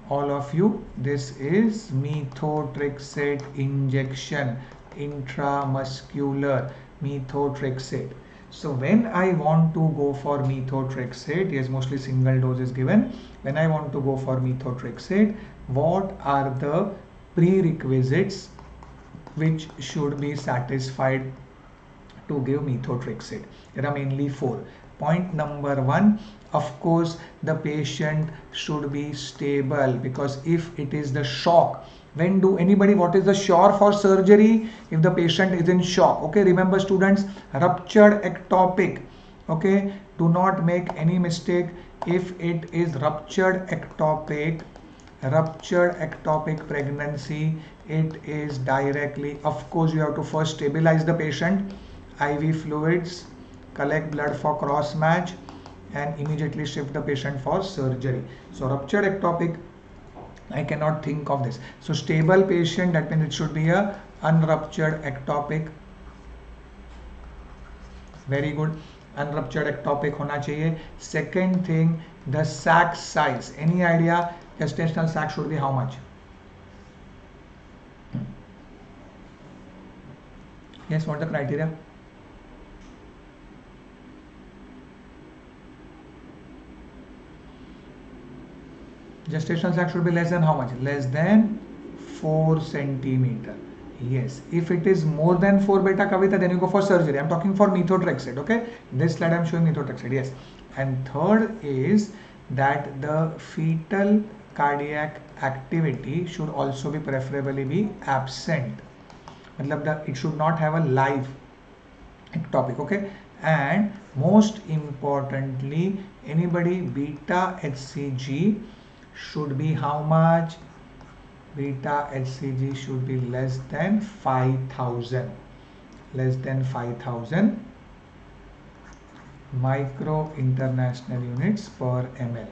all of you. This is methotrexate injection, intramuscular methotrexate. So when I want to go for methotrexate, yes, mostly single dose is given. When I want to go for methotrexate, what are the prerequisites which should be satisfied to give methotrexate? There are mainly 4. Point number 1, of course the patient should be stable, because if it is the shock, when do anybody, what is the sure for surgery? If the patient is in shock. Okay, remember students, ruptured ectopic. Okay, do not make any mistake. If it is ruptured ectopic pregnancy, it is directly, of course you have to first stabilize the patient, IV fluids, collect blood for cross match, and immediately shift the patient for surgery. So ruptured ectopic, I cannot think of this. So stable patient, that means it should be a unruptured ectopic. Very good, unruptured ectopic hona chahiye. Second thing, the sac size. Any idea? Gestational sac should be how much? Yes, what the criteria? Gestational sac should be less than how much? Less than 4 centimeter. Yes, if it is more than 4 beta Kavita, then you go for surgery. I'm talking for methotrexate. Okay, this slide I'm showing methotrexate. Yes, and third is that the fetal cardiac activity should also be preferably be absent. It should not have a live ectopic. Okay, and most importantly, anybody beta HCG should be how much? Beta HCG should be less than 5,000. Less than 5,000 micro international units per ml.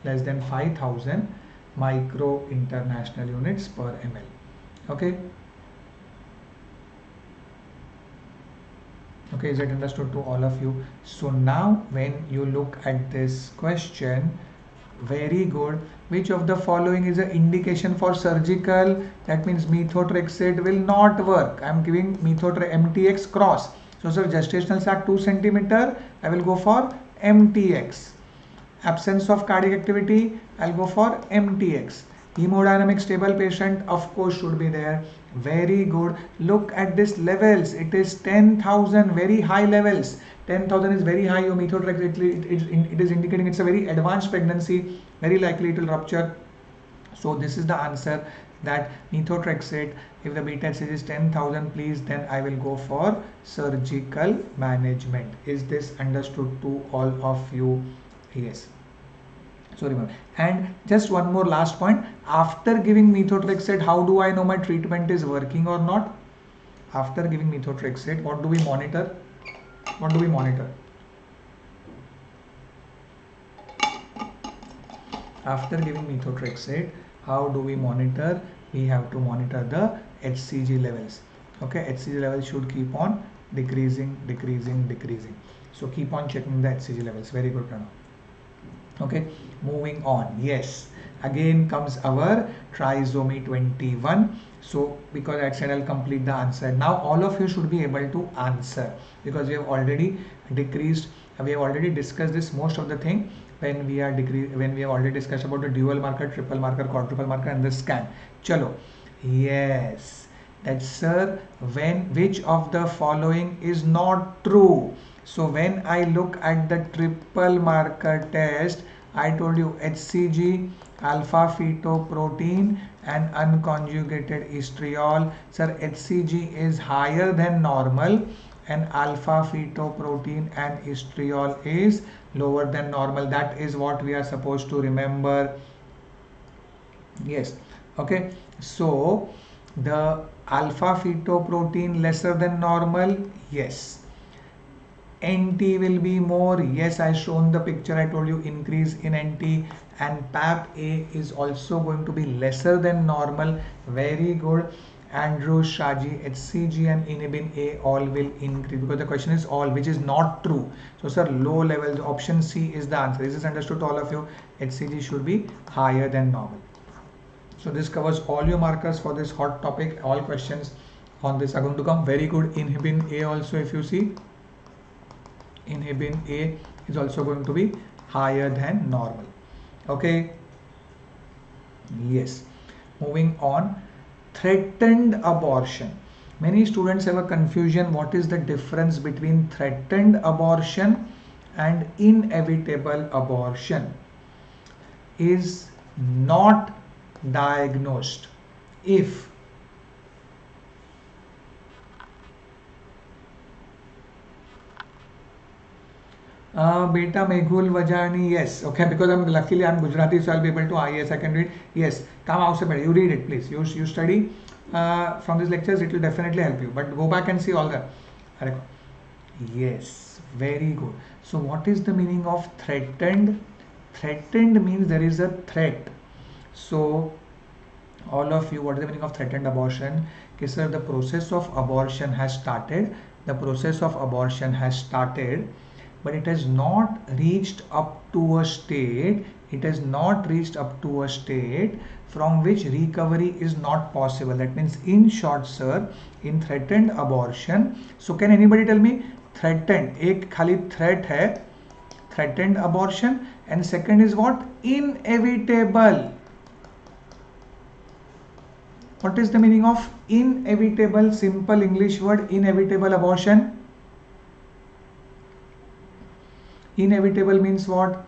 Less than 5,000 micro international units per ml. Okay. Okay, is it understood to all of you? So now when you look at this question, very good. Which of the following is an indication for surgical? That means methotrexate will not work. I am giving MTX cross. So sir, gestational sac 2 centimeter, I will go for MTX. Absence of cardiac activity, I'll go for MTX. Hemodynamic stable patient, of course, should be there. Very good. Look at this levels. It is 10,000, very high levels. 10,000 is very high. Your methotrexate, it is indicating it's a very advanced pregnancy. Very likely it will rupture. So this is the answer, that methotrexate, if the beta HCG is 10,000, please, then I will go for surgical management. Is this understood to all of you? Yes. So remember, and just one more last point, after giving methotrexate, how do I know my treatment is working or not? After giving methotrexate, what do we monitor? What do we monitor? After giving methotrexate, how do we monitor? We have to monitor the HCG levels. Okay, HCG levels should keep on decreasing. So keep on checking the HCG levels. Very good, Pranav. Okay, moving on. Yes, again comes our trisomy 21. So because I said I'll complete the answer. Now all of you should be able to answer, because we have already decreased. We have already discussed this most of the thing when we have already discussed about the dual marker, triple marker, quadruple marker, and the scan. Chalo. Yes. that sir, which of the following is not true? So when I look at the triple marker test, I told you HCG, alpha fetoprotein and unconjugated estriol. Sir, HCG is higher than normal and alpha fetoprotein and estriol is lower than normal. That is what we are supposed to remember. Yes. Okay. So the alpha fetoprotein lesser than normal. Yes. NT will be more. Yes, I shown the picture. I told you increase in NT, and PAP-A is also going to be lesser than normal. Very good. Andrew, Shaji, HCG and inhibin A all will increase, because the question is all, which is not true. So sir, low levels, option C is the answer. Is this understood to all of you? HCG should be higher than normal. So this covers all your markers for this hot topic. All questions on this are going to come. Very good. Inhibin A also, if you see, inhibin A is also going to be higher than normal. Okay. Yes. Moving on. Threatened abortion. Many students have a confusion. What is the difference between threatened abortion and inevitable abortion? Is not diagnosed if Beta Meghul Vajani, yes, okay, because luckily I'm Gujarati, so I'll be able to, yes, I can read, yes, come out, you read it, please, you study from these lectures, it will definitely help you, but go back and see all the, yes, very good. So what is the meaning of threatened? Threatened means there is a threat. So all of you, what is the meaning of threatened abortion? Okay, sir, the process of abortion has started, but it has not reached up to a state, from which recovery is not possible. That means, in short, sir, in threatened abortion, so can anybody tell me, threatened, एक खाली threat है, threatened abortion, and second is what? Inevitable. What is the meaning of inevitable? Simple English word, inevitable abortion. Inevitable means what?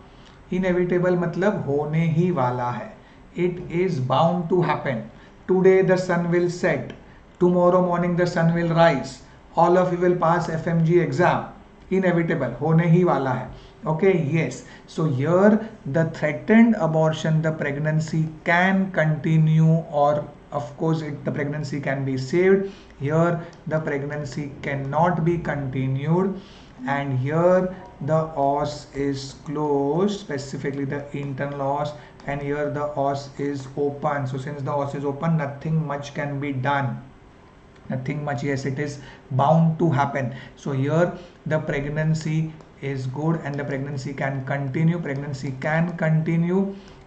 Inevitable मतलब होने ही वाला है. It is bound to happen. Today the sun will set. Tomorrow morning the sun will rise. All of you will pass FMGE exam. Inevitable, होने ही वाला है. Okay, yes. So here the threatened abortion, the pregnancy can continue, or of course the pregnancy can be saved. Here the pregnancy cannot be continued, and here the os is closed, specifically the internal os, and here the os is open. So since the os is open, nothing much can be done. Nothing much, yes, it is bound to happen. So here the pregnancy is good and the pregnancy can continue.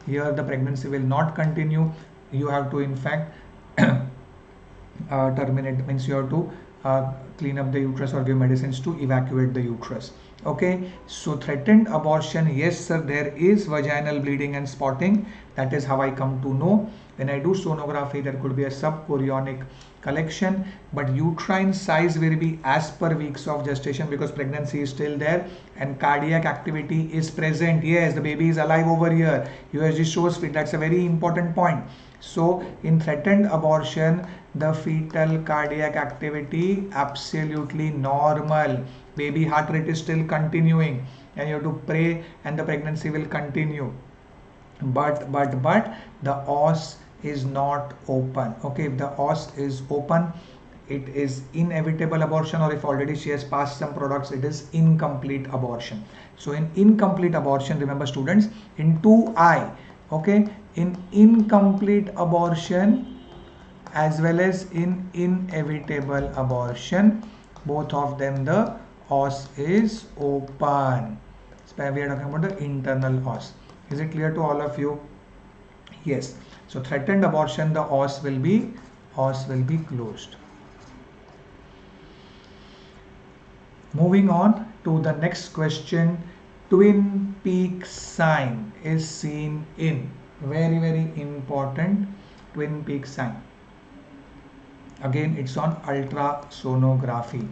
Here the pregnancy will not continue. You have to, in fact, terminate, means you have to clean up the uterus or give medicines to evacuate the uterus. Okay, so threatened abortion, yes sir, there is vaginal bleeding and spotting. That is how I come to know. When I do sonography, there could be a subchorionic collection, but uterine size will be as per weeks of gestation, because pregnancy is still there and cardiac activity is present. Yes, the baby is alive over here. USG shows fit. That's a very important point. So in threatened abortion, the fetal cardiac activity absolutely normal. Baby heart rate is still continuing, and you have to pray and the pregnancy will continue. But the os is not open. Okay, if the os is open, it is inevitable abortion, or if already she has passed some products, it is incomplete abortion. So in incomplete abortion, remember students, in 2I, okay, in incomplete abortion as well as in inevitable abortion, both of them the os is open. So we are talking about the internal os. Is it clear to all of you? Yes. So threatened abortion, the os will be closed. Moving on to the next question. Twin peak sign is seen in, very important, twin peak sign. Again, it's on ultrasonography.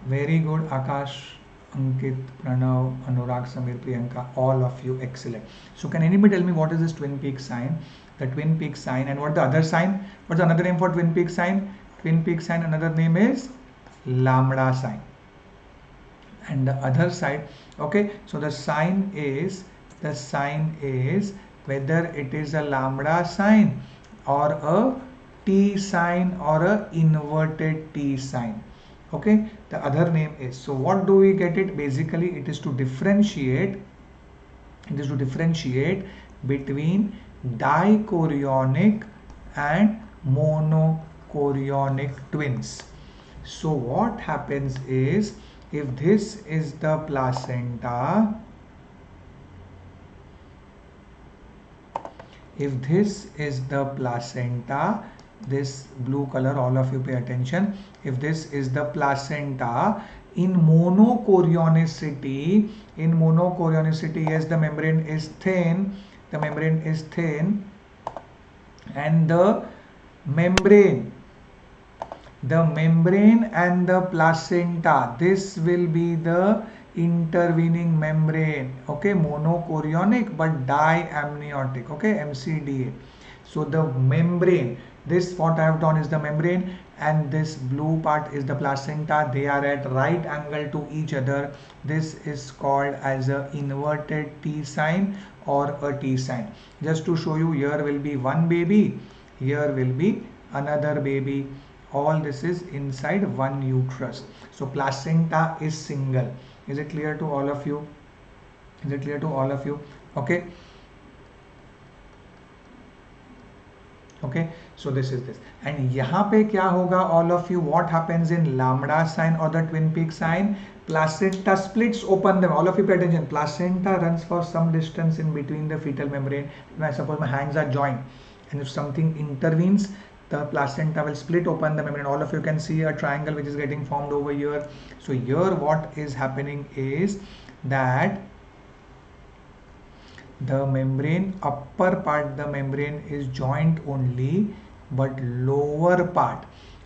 Very good, Akash, Ankit, Pranav, Anurag, Samir, Priyanka, all of you, excellent. So can anybody tell me what is this twin peak sign? The twin peak sign, and what the other sign? What's another name for twin peak sign? Twin peak sign, another name is lambda sign. And the other side, okay, so the sign is whether it is a lambda sign or a T sign or a inverted T sign. Okay, the other name is, so what do we get it? Basically it is to differentiate between dichorionic and monochorionic twins. So what happens is, if this is the placenta, this blue color, all of you pay attention, if this is the placenta, in monochorionicity, yes, the membrane is thin, and the membrane and the placenta, this will be the intervening membrane. Okay, monochorionic but diamniotic. Okay, MCDA. So the membrane, this what I have done is the membrane, and this blue part is the placenta. They are at right angle to each other. This is called as a inverted T sign or a T sign. Just to show you, here will be one baby, here will be another baby. All this is inside one uterus. So placenta is single. Is it clear to all of you? Okay. Okay, so this is this. And यहाँ पे क्या होगा, all of you, what happens in lambda sign or the twin peak sign? Placenta splits open them. All of you pay attention. Placenta runs for some distance in between the fetal membrane. I suppose my hands are joined, and if something intervenes, the placenta will split open the membrane. All of you can see a triangle which is getting formed over here. So here what is happening is that the membrane, upper part, the membrane is joint only, but lower part,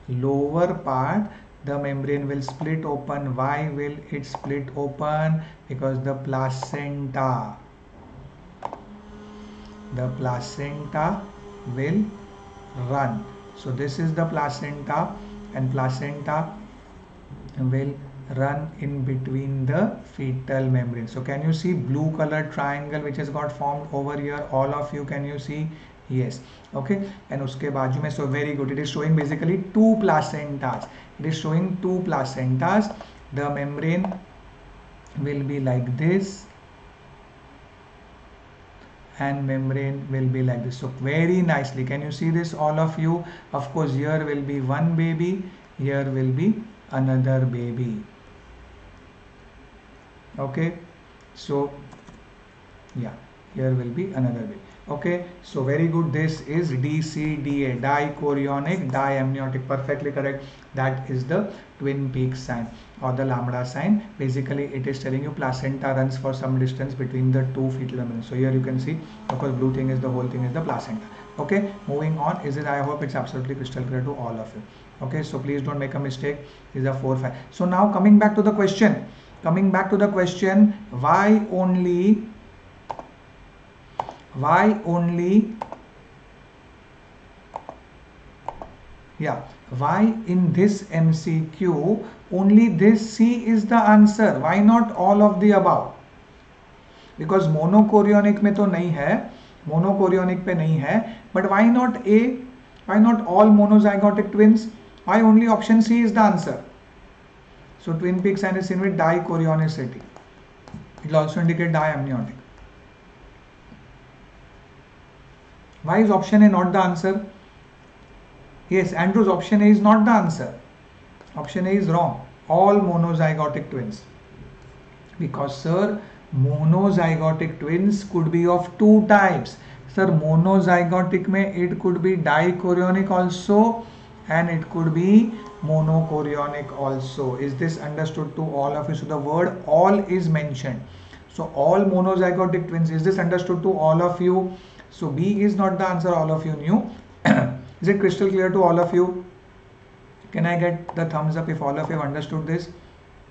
the membrane will split open. Why will it split open? Because the placenta will run. So this is the placenta, and placenta will run in between the fetal membrane. So can you see blue colored triangle which has got formed over here? All of you, can you see? Yes. Okay, and uske baaju mein, so very good, it is showing basically two placentas. The membrane will be like this and membrane will be like this. So very nicely, can you see this, all of you? Of course, here will be one baby, here will be another baby. Okay, so yeah, here will be another baby. Okay, so very good. This is DCDA, dichorionic diamniotic, perfectly correct. That is the twin peak sign or the lambda sign. Basically it is telling you placenta runs for some distance between the two fetal membranes. So here you can see, of course, blue thing is the whole thing is the placenta. Okay, moving on. Is it, I hope it's absolutely crystal clear to all of you. Okay, so please don't make a mistake. These are 4, 5. So now coming back to the question, why only why in this MCQ only this C is the answer? Why not all of the above? Because monochorionic में तो नहीं है, monochorionic पे नहीं है, but why not A? Why not all monozygotic twins? Why only option C is the answer? So twin peak sign is seen with dichorionicity. It will also indicate diamniotic. Why is option A not the answer? Yes, Andrews, option A is not the answer. Option A is wrong. All monozygotic twins. Because sir, monozygotic twins could be of two types. Sir, monozygotic mein it could be dichorionic also and it could be monochorionic also. Is this understood to all of you? So the word all is mentioned. So all monozygotic twins, is this understood to all of you? So B is not the answer, all of you knew. Is it crystal clear to all of you? Can I get the thumbs up if all of you have understood this?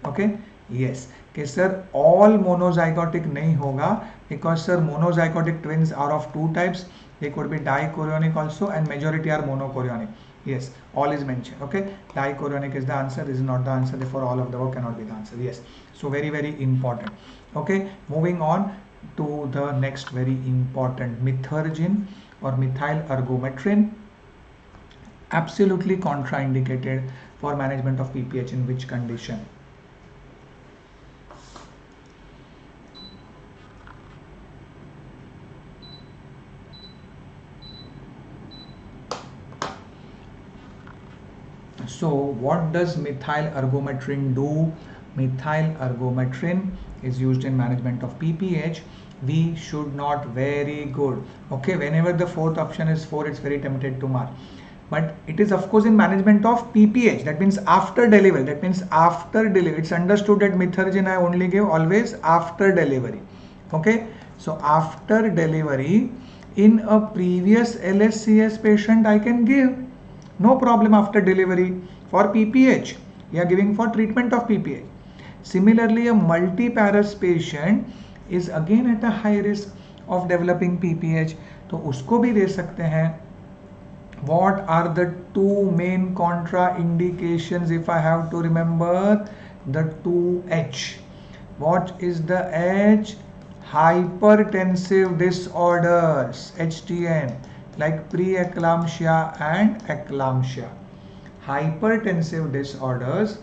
Okay, yes. Okay sir, all monozygotic nahi hoga, because sir monozygotic twins are of two types. They could be dichorionic also, and majority are monochorionic. Yes, all is mentioned. Okay, dichorionic is the answer. This is not the answer, therefore all of the above cannot be the answer. Yes, so very very important. Okay, moving on to the next very important, methergin or methyl ergometrin, absolutely contraindicated for management of PPH. In which condition? So what does methyl ergometrin do? Methyl ergometrin is used in management of PPH. We should not, very good. Okay, whenever the fourth option is 4, it's very tempted to mark. But it is of course in management of PPH. That means after delivery. That means after delivery. It's understood that methergin I only give always after delivery. Okay, so after delivery in a previous LSCS patient I can give. No problem after delivery for PPH. We are giving for treatment of PPH. Similarly, a multiparous patient is again at a high risk of developing PPH. तो उसको भी दे सकते हैं. What are the two main contraindications if I have to remember? The two H. What is the H? Hypertensive disorders, HTN, like preeclampsia and eclampsia. Hypertensive disorders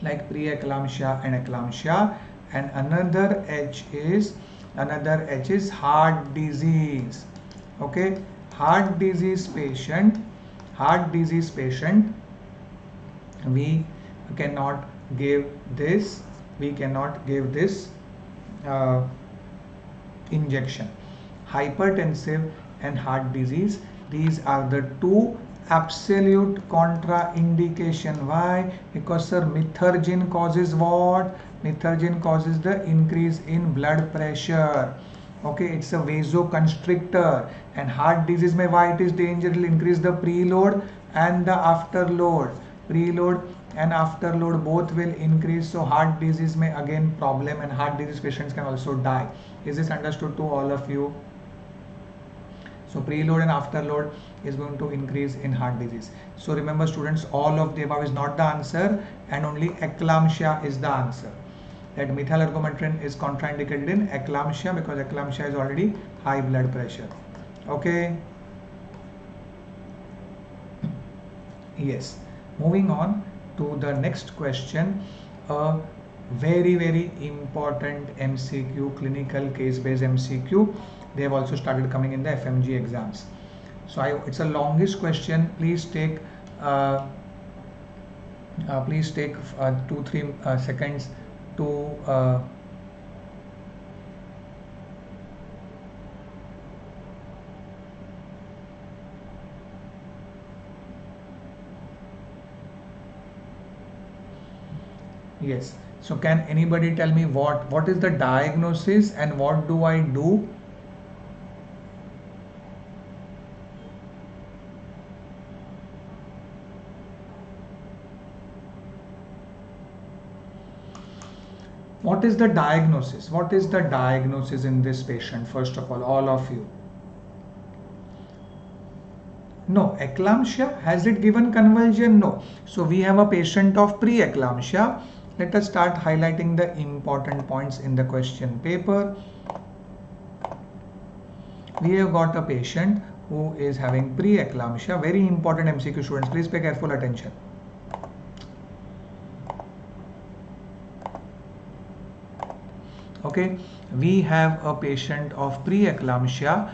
like preeclampsia and eclampsia, and another H is heart disease. Okay, heart disease patient, we cannot give this injection. Hypertensive and heart disease, these are the two absolute contraindication. Why? Because sir, methergin causes what? Methergin causes the increase in blood pressure. Okay, it's a vasoconstrictor. And heart disease mein why it is dangerous? It will increase the preload and the afterload. Preload and afterload both will increase. So heart disease may again problem, and heart disease patients can also die. Is this understood to all of you? So preload and afterload is going to increase in heart disease. So remember students, all of the above is not the answer, and only eclampsia is the answer. That methyl ergometrin is contraindicated in eclampsia because eclampsia is already high blood pressure. Okay. Yes. Moving on to the next question. A very very important MCQ, clinical case based MCQ. They have also started coming in the FMGE exams. So it's a longest question. Please take 2-3 seconds to yes. So can anybody tell me what is the diagnosis and what do I do? What is the diagnosis? What is the diagnosis in this patient? First of all of you. No, eclampsia, has it given convulsion? No. So we have a patient of preeclampsia. Let us start highlighting the important points in the question paper. We have got a patient who is having preeclampsia. Very important MCQ students, please pay careful attention. Okay, we have a patient of preeclampsia,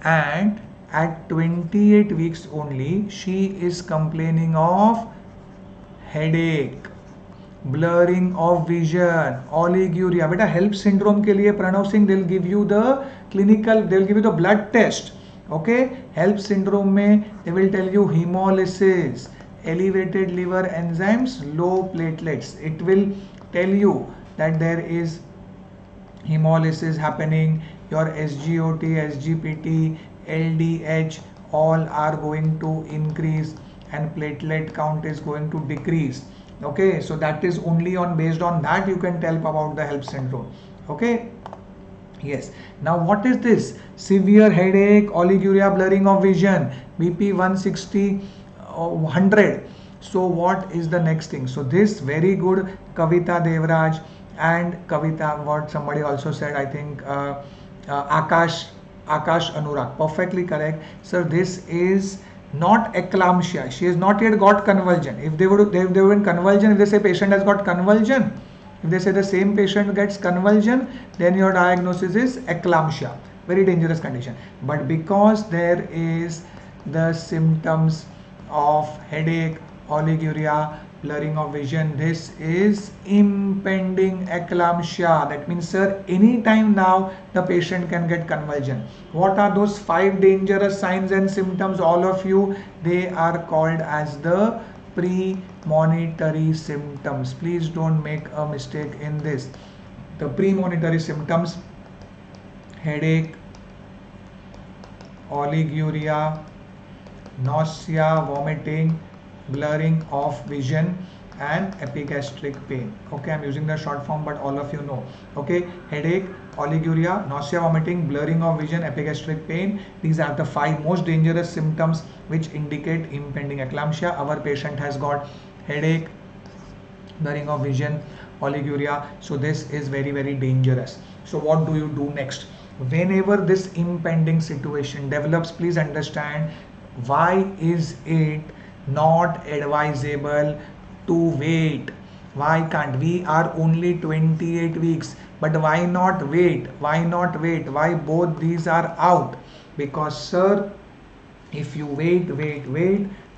and at 28 weeks only she is complaining of headache, blurring of vision, oliguria. Beta, HELP syndrome ke liye Pranav Singh, they'll give you the clinical, they'll give you the blood test. Okay, HELP syndrome mein they will tell you hemolysis, elevated liver enzymes, low platelets. It will tell you that there is hemolysis happening, your SGOT, SGPT, LDH, all are going to increase, and platelet count is going to decrease. Okay, so that is only on based on that you can tell about the HELLP syndrome. Okay. Yes. Now what is this? Severe headache, oliguria, blurring of vision, BP 160, 100. So what is the next thing? So this very good Kavita Devraj and Kavita, what somebody also said, I think Akash Anurag, perfectly correct. Sir, this is not eclampsia. She has not yet got convulsion. If they would in convulsion, if they say patient has got convulsion, if they say the same patient gets convulsion, then your diagnosis is eclampsia, very dangerous condition. But because there is the symptoms of headache, oliguria, blurring of vision, this is impending eclampsia. That means, sir, anytime now the patient can get convulsion. What are those 5 dangerous signs and symptoms? All of you, they are called as the premonitory symptoms. Please don't make a mistake in this. The premonitory symptoms: headache, oliguria, nausea, vomiting, blurring of vision, and epigastric pain. Okay, I'm using the short form, but all of you know. Okay, headache, oliguria, nausea, vomiting, blurring of vision, epigastric pain. These are the 5 most dangerous symptoms which indicate impending eclampsia. Our patient has got headache, blurring of vision, oliguria. So this is very, very dangerous. So what do you do next? Whenever this impending situation develops, please understand, why is it not advisable to wait? Why can't? We are only 28 weeks, but why not wait? Why not wait? Why both these are out? Because, sir, if you wait,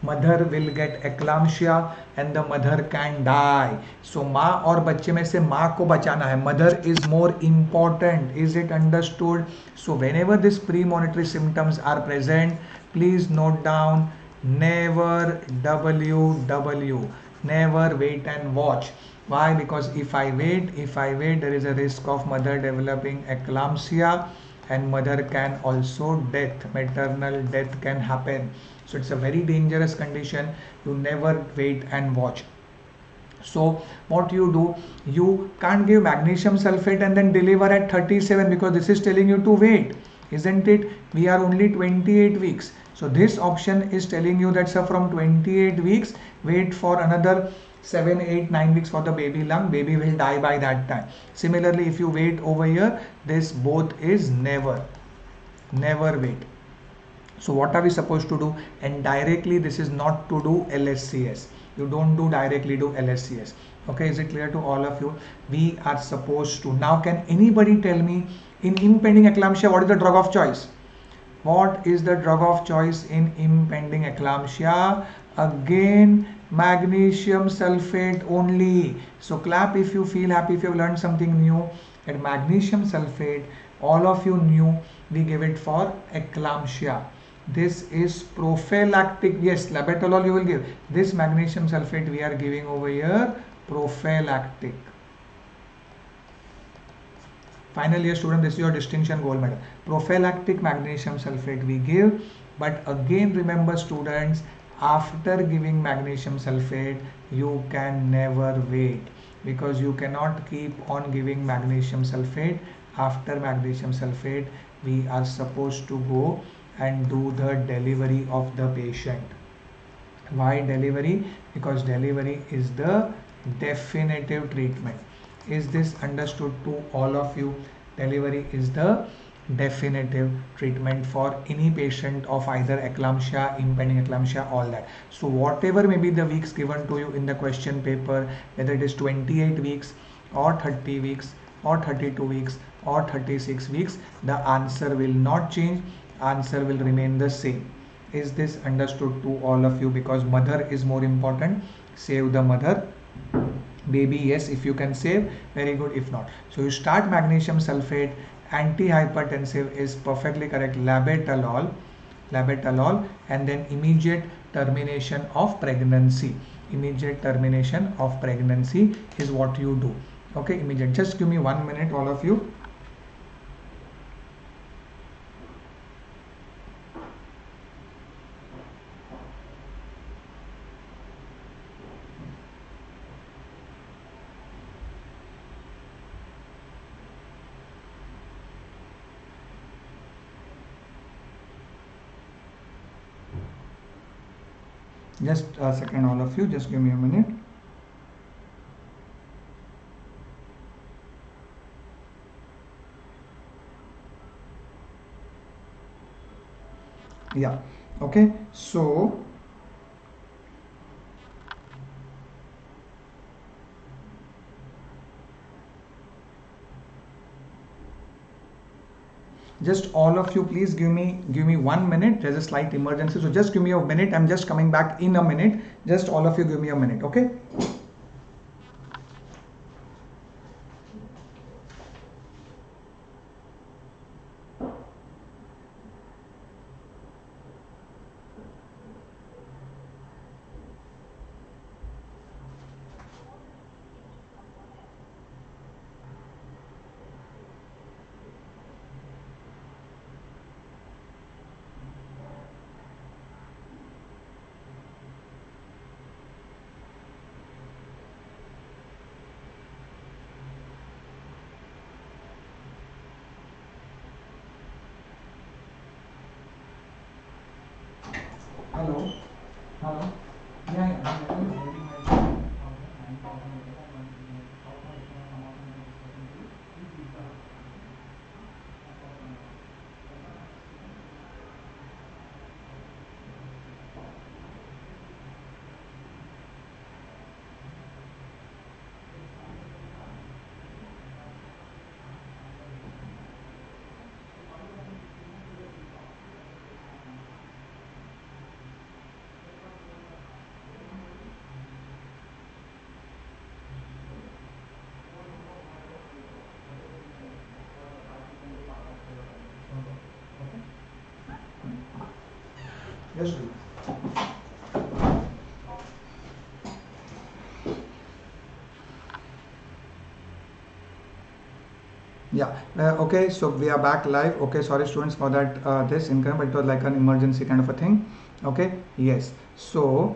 mother will get eclampsia and the mother can die. So माँ और बच्चे में से माँ को बचाना है. Mother is more important. Is it understood? So whenever these premonitory symptoms are present, please note down, never WW. Never wait and watch. Why? Because if I wait, there is a risk of mother developing eclampsia, and mother can also death, maternal death can happen. So it's a very dangerous condition. You never wait and watch. So what you do, you can't give magnesium sulfate and then deliver at 37, because this is telling you to wait, isn't it? We are only 28 weeks. So this option is telling you that, sir, from 28 weeks, wait for another 7, 8, 9 weeks for the baby lung. Baby will die by that time. Similarly, if you wait over here, this both is never wait. So what are we supposed to do? And directly, this is not to do LSCS. You don't do directly do LSCS. Okay, is it clear to all of you? We are supposed to. Now, can anybody tell me, in impending eclampsia, what is the drug of choice? What is the drug of choice in impending eclampsia? Again, magnesium sulfate only. So clap if you feel happy, if you have learned something new. And magnesium sulfate, all of you knew, we give it for eclampsia. This is prophylactic. Yes, labetalol you will give. This magnesium sulfate we are giving over here, prophylactic. Final year student, this is your distinction gold medal. Prophylactic magnesium sulfate we give. But again, remember students, after giving magnesium sulfate, you can never wait, because you cannot keep on giving magnesium sulfate. After magnesium sulfate, we are supposed to go and do the delivery of the patient. Why delivery? Because delivery is the definitive treatment. Is this understood to all of you? Delivery is the definitive treatment for any patient of either eclampsia, impending eclampsia, all that. So whatever may be the weeks given to you in the question paper, whether it is 28 weeks or 30 weeks or 32 weeks or 36 weeks, the answer will not change. Answer will remain the same. Is this understood to all of you? Because mother is more important. Save the mother. Baby, yes, if you can save, very good. If not, so you start magnesium sulfate. Antihypertensive is perfectly correct, labetalol, and then immediate termination of pregnancy. Immediate termination of pregnancy is what you do. Okay, immediate. Just give me 1 minute, all of you. Just a second, all of you, just give me a minute. Yeah, okay, so just all of you, please give me 1 minute. There's a slight emergency, so just give me a minute. I'm just coming back in a minute. Just all of you give me a minute, okay? Hello. Hello. Yes, please. Yeah, okay, so we are back live. Okay, sorry students for that, this income, but it was like an emergency kind of a thing. Okay, yes, so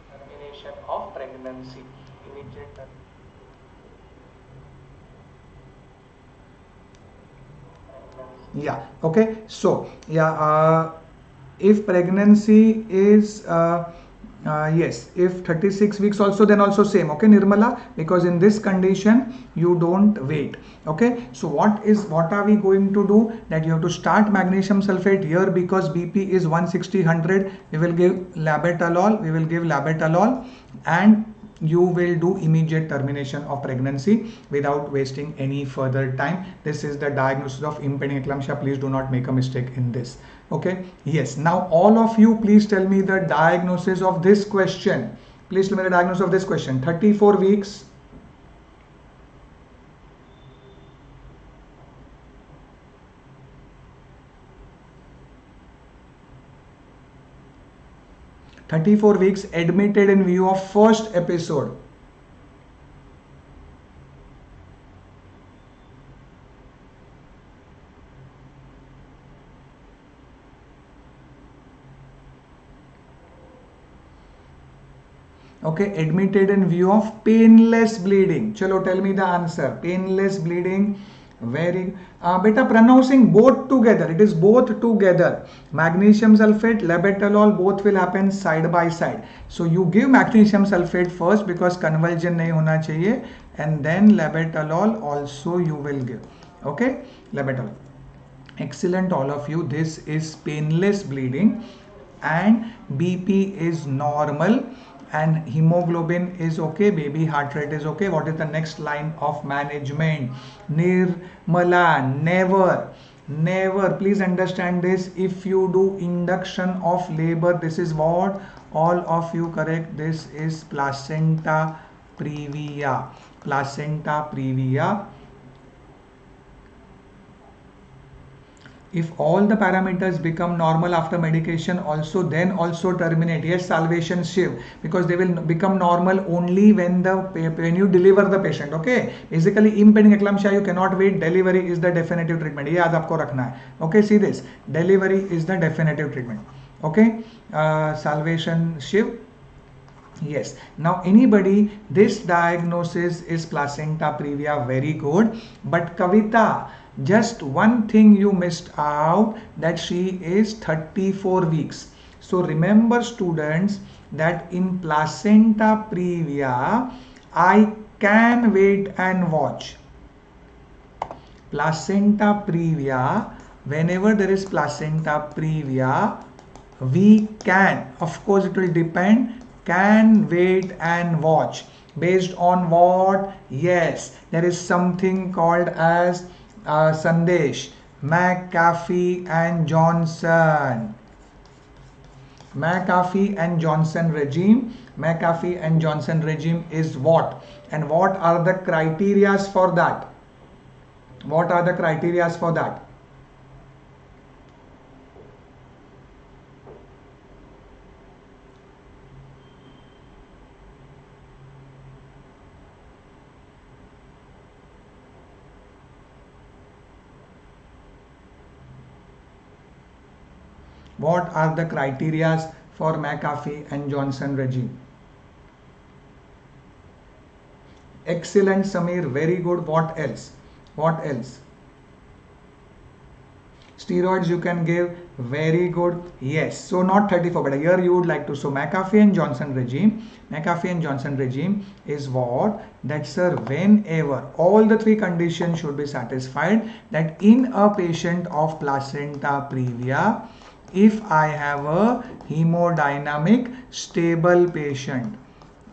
termination of pregnancy, immediate yeah, okay, so yeah, if pregnancy is yes, if 36 weeks also, then also same, okay Nirmala, because in this condition you don't wait. Okay, so what are we going to do? That you have to start magnesium sulfate here, because BP is 160/100. We will give labetalol, and you will do immediate termination of pregnancy without wasting any further time. This is the diagnosis of impending eclampsia. Please do not make a mistake in this. Okay, yes, now all of you please tell me the diagnosis of this question. Please tell me the diagnosis of this question. 34 weeks, admitted in view of first episode. Okay, admitted in view of painless bleeding. Chalo, tell me the answer. Painless bleeding. Very beta, pronouncing both together. It is both together. Magnesium sulfate, labetalol, both will happen side by side. So you give magnesium sulfate first, because convulsion nahi hona chahiye, and then labetalol also you will give. Okay, labetalol. Excellent, all of you. This is painless bleeding, and BP is normal, and hemoglobin is okay, baby heart rate is okay. What is the next line of management? Nirmala, never, please understand this. If you do induction of labor, this is what all of you correct. This is placenta previa. If all the parameters become normal after medication also, then also terminate. Yes, salvation shiv, because they will become normal only when you deliver the patient. Okay, basically impending eclampsia, you cannot wait. Delivery is the definitive treatment. ये याद आपको रखना है. Okay, see this, delivery is the definitive treatment. Okay, salvation shiv. Yes, now anybody, this diagnosis is placenta previa, very good. But Kavita, just one thing you missed out, that she is 34 weeks. So remember students that in placenta previa I can wait and watch. Placenta previa, whenever there is placenta previa, we can, of course it will depend, can wait and watch. Based on what? Yes, there is something called as Sandesh, McAfee and Johnson. McAfee and Johnson regime. McAfee and Johnson regime is what? And what are the criterias for that? What are the criterias for that? What are the criterias for McAfee and Johnson regime? Excellent, Samir, very good. What else? What else? Steroids you can give, very good. Yes, so not 34, but here you would like to. So McAfee and Johnson regime, McAfee and Johnson regime is what? That sir, whenever all the three conditions should be satisfied, that in a patient of placenta previa, if I have a hemodynamic stable patient,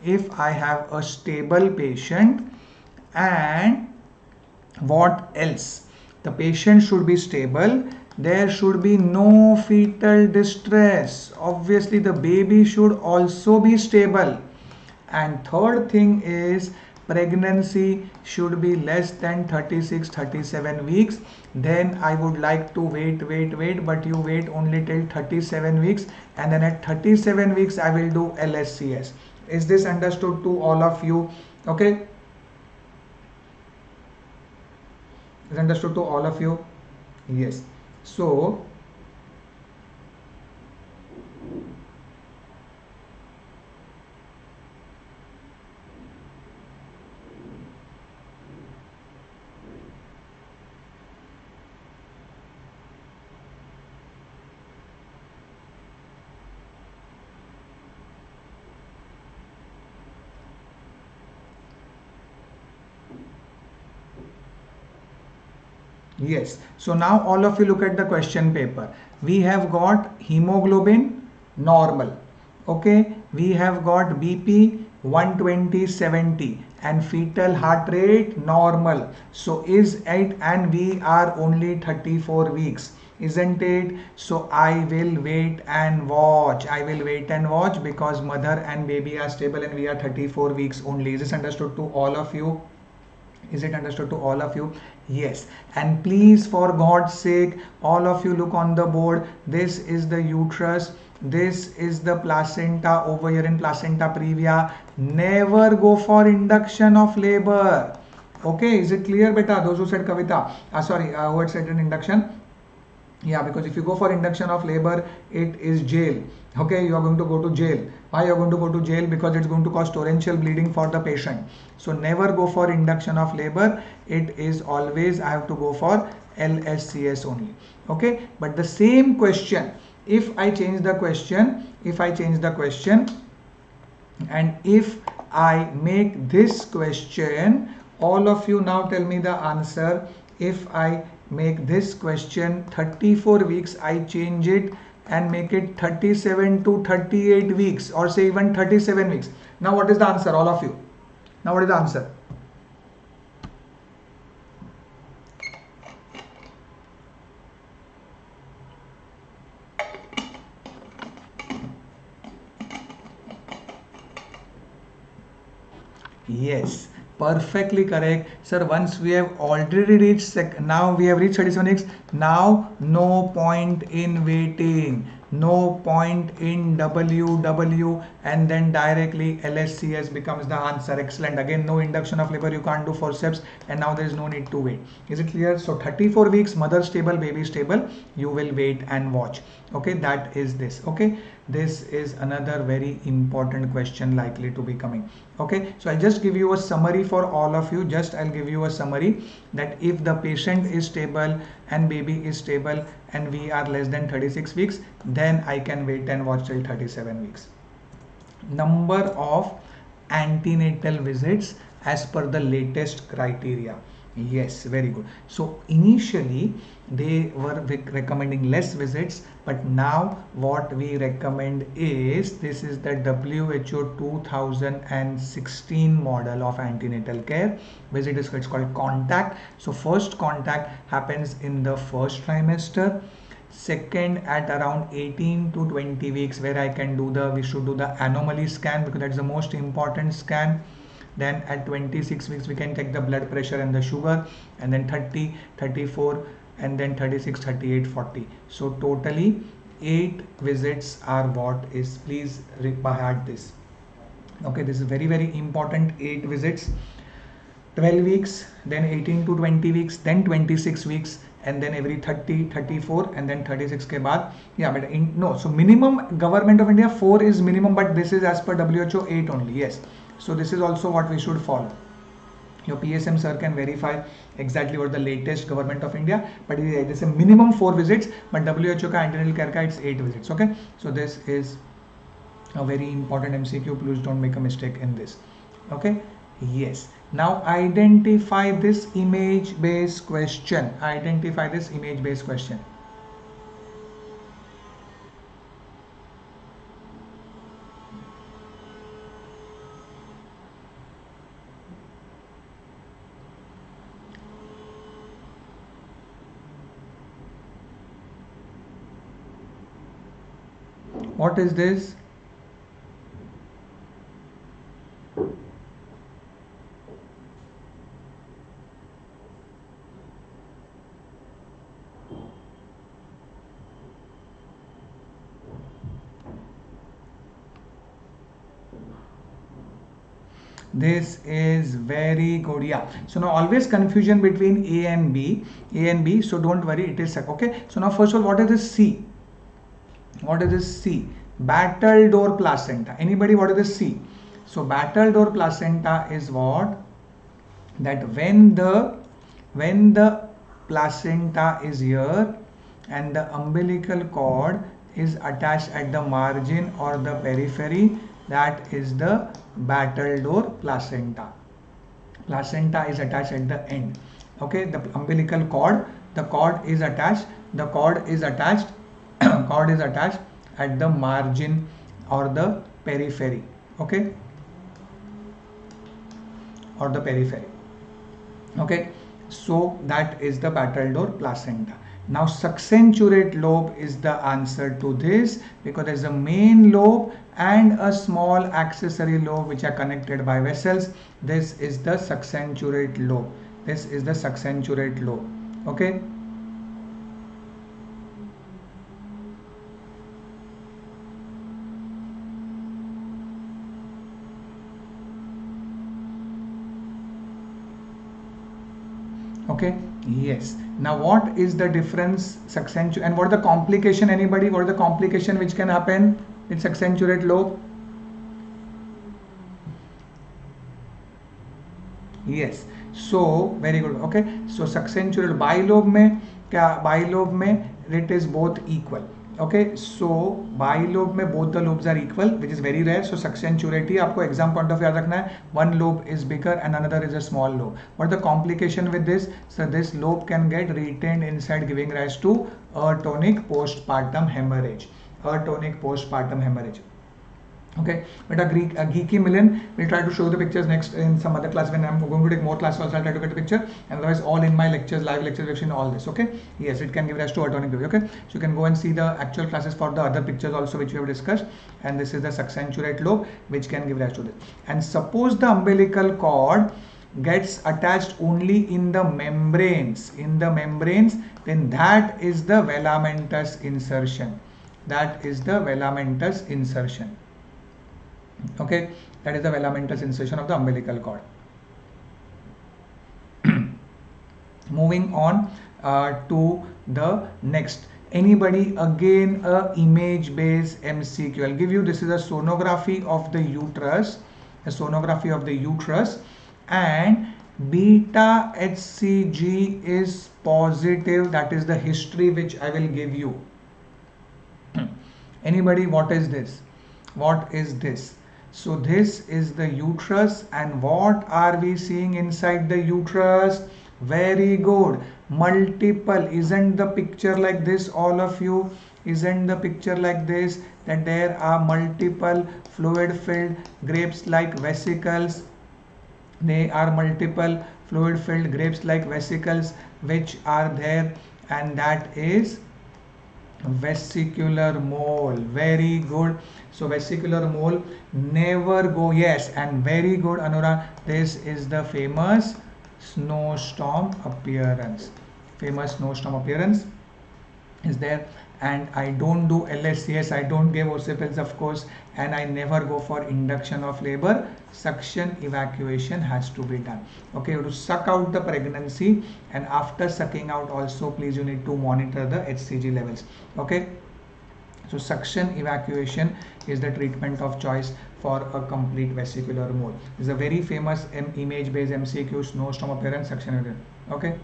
if I have a stable patient, and what else? The patient should be stable, there should be no fetal distress, obviously the baby should also be stable, and third thing is pregnancy should be less than 36-37 weeks. Then I would like to wait, but you wait only till 37 weeks, and then at 37 weeks I will do LSCS. Is this understood to all of you? Okay, is understood to all of you? Yes. So yes, so now all of you look at the question paper. We have got hemoglobin normal, okay, we have got BP 120/70 and fetal heart rate normal. So is it, and we are only 34 weeks, isn't it? So I will wait and watch. I will wait and watch because mother and baby are stable and we are 34 weeks only. Is this understood to all of you? Is it understood to all of you? Yes. And please, for God's sake, all of you look on the board. This is the uterus. This is the placenta over here in placenta previa. Never go for induction of labor. Okay, is it clear, beta? Those who said Kavita, who had said an induction? Yeah, because if you go for induction of labor, it is jail. Okay, you are going to go to jail. Why you are going to go to jail? Because it's going to cause torrential bleeding for the patient. So never go for induction of labor. It is always, I have to go for LSCS only. Okay, but the same question, if I change the question, and if I make this question, all of you now tell me the answer. If I make this question 34 weeks, I change it and make it 37 to 38 weeks, or say even 37 weeks. Now what is the answer, all of you? Now what is the answer? Yes, perfectly correct, sir. Once we have already reached now we have reached 37 weeks. Now no point in waiting, no point in WW, and then directly LSCS becomes the answer. Excellent. Again, no induction of labor, you can't do forceps, and now there is no need to wait. Is it clear? So 34 weeks, mother stable, baby stable, you will wait and watch. Okay, that is this. Okay, this is another very important question likely to be coming. Okay, so I just give you a summary for all of you. I'll give you a summary that if the patient is stable and baby is stable and we are less than 36 weeks, then then I can wait and watch till 37 weeks. Number of antenatal visits as per the latest criteria. Yes, very good. So initially they were recommending less visits, but now what we recommend is, this is the WHO 2016 model of antenatal care. Visit is, it's called contact. So first contact happens in the first trimester, second at around 18 to 20 weeks, where we should do the anomaly scan, because that's the most important scan. Then at 26 weeks we can take the blood pressure and the sugar, and then 30, 34, and then 36, 38, 40. So totally 8 visits are what is, please add this. Okay, this is very, very important. 8 visits, 12 weeks, then 18 to 20 weeks, then 26 weeks, and then every 30, 34, and then 36 ke baad. Yeah, but so minimum, Government of India 4 is minimum, but this is as per WHO 8 only. Yes, so this is also what we should follow. Your PSM sir can verify exactly what the latest Government of India, but it is a minimum 4 visits, but WHO ka antenatal care ka it's 8 visits. Okay, so this is a very important MCQ. Please don't make a mistake in this. Okay, yes. Now identify this image based question. Identify this image based question. What is this? This is very good. Yeah, so now always confusion between A and B, so don't worry, it is okay. So now first of all, what is this C? What is this C? Battledore placenta. Anybody, what is this C? So battledore placenta is what? That when the placenta is here and the umbilical cord is attached at the margin or the periphery, that is the battledore placenta. Placenta is attached at the end. Okay, the umbilical cord, the cord is attached cord is attached at the margin or the periphery. Okay, or the periphery. Okay, so that is the battledore placenta. Now succenturate lobe is the answer to this, because there is a main lobe and a small accessory lobe which are connected by vessels. This is the succenturate lobe. This is the succenturate lobe. Okay. Okay, yes. Now what is the difference succenturate and what is the complication? Anybody, what is the complication which can happen in succenturate lobe? Yes, so very good. Okay, so succenturate bilobe में क्या, bilobe में it is both equal. Okay, so bilobe में both the lobes are equal, which is very rare. So succenturate ही आपको exam point of view याद रखना है. One lobe is bigger and another is a small lobe. What is the complication with this? So this lobe can get retained inside, giving rise to atonic postpartum hemorrhage. Atonic postpartum hemorrhage. Okay, but a geeky million, we'll try to show the pictures next in some other class. When I'm going to take more classes also, I'll try to get the picture, and otherwise all in my lectures, live lectures, we've seen all this. Okay, yes, it can give rise to atonic baby. Okay, so you can go and see the actual classes for the other pictures also which we have discussed, and this is the succenturate lobe which can give rise to this. And suppose the umbilical cord gets attached only in the membranes, then that is the velamentous insertion. That is the velamentous insertion. Okay, that is the velamentous insertion of the umbilical cord. Moving on to the next. Anybody, again a image based MCQ. I'll give you, this is a sonography of the uterus, and beta HCG is positive. That is the history which I will give you. Anybody, what is this? What is this? So this is the uterus, and what are we seeing inside the uterus? Very good. Multiple. Isn't the picture like this, all of you? Isn't the picture like this, that there are multiple fluid filled grapes like vesicles? They are multiple fluid filled grapes like vesicles which are there, and that is vesicular mole. Very good. So vesicular mole never go. Yes, and very good, Anura. This is the famous snowstorm appearance. Famous snowstorm appearance is there. And I don't do LSCS, I don't give ossipils, of course, and I never go for induction of labor. Suction evacuation has to be done. Okay, you have to suck out the pregnancy, and after sucking out also, please, you need to monitor the HCG levels. Okay, so suction evacuation is the treatment of choice for a complete vesicular mole. This is a very famous image based MCQ, snowstorm appearance, suction evacuation. Okay.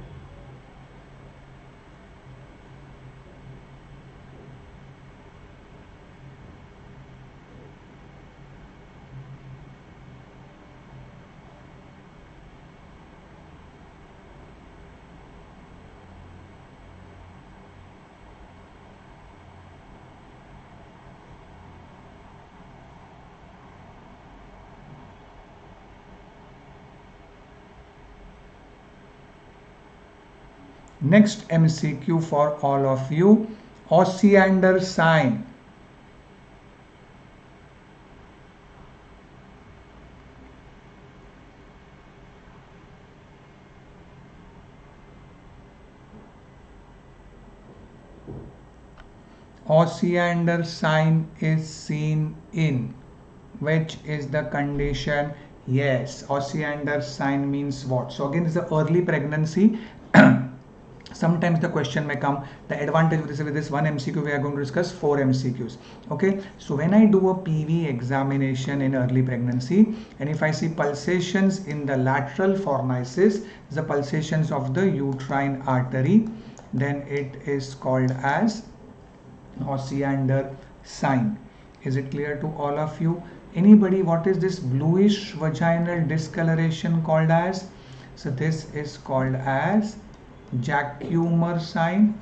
Next MCQ for all of you, Osiander sign. Osiander sign is seen in which is the condition? Yes, Osiander sign means what? So again, it's the early pregnancy. Sometimes the question may come. The advantage with this one MCQ, we are going to discuss 4 MCQs. Okay, so when I do a PV examination in early pregnancy, and if I see pulsations in the lateral fornicis, the pulsations of the uterine artery, then it is called as Osiander sign. Is it clear to all of you? Anybody, what is this bluish vaginal discoloration called as? So this is called as Jacquemer sign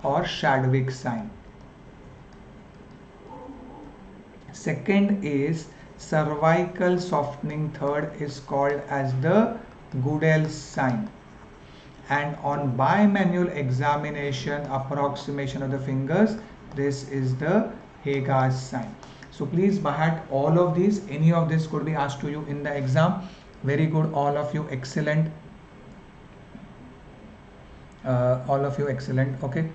or Shadwick sign. Second is cervical softening. Third is called as the Goodell sign. And on bimanual examination, approximation of the fingers, this is the Hagas sign. So please by heart all of these. Any of this could be asked to you in the exam. Very good, all of you, excellent. All of you, excellent. Okay,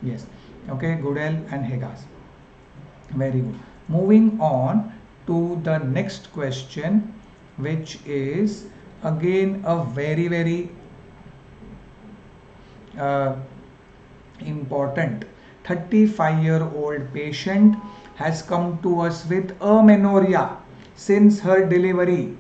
yes, okay, Goodell and Hagas. Very good. Moving on to the next question, which is again a very important. 35-year-old patient has come to us with amenorrhea since her delivery.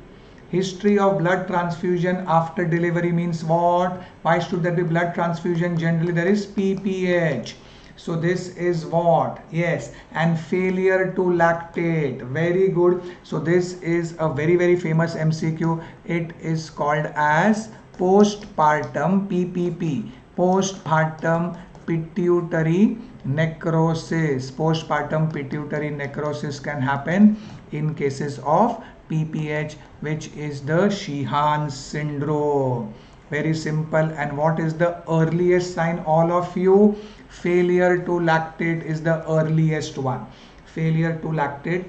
History of blood transfusion after delivery means what? Why should there be blood transfusion? Generally there is PPH. So this is what? Yes, and failure to lactate. Very good. So this is a very famous MCQ. It is called as postpartum PPP. Postpartum pituitary necrosis. Postpartum pituitary necrosis can happen in cases of PPH, which is the Sheehan syndrome. Very simple. And what is the earliest sign, all of you? Failure to lactate is the earliest one. Failure to lactate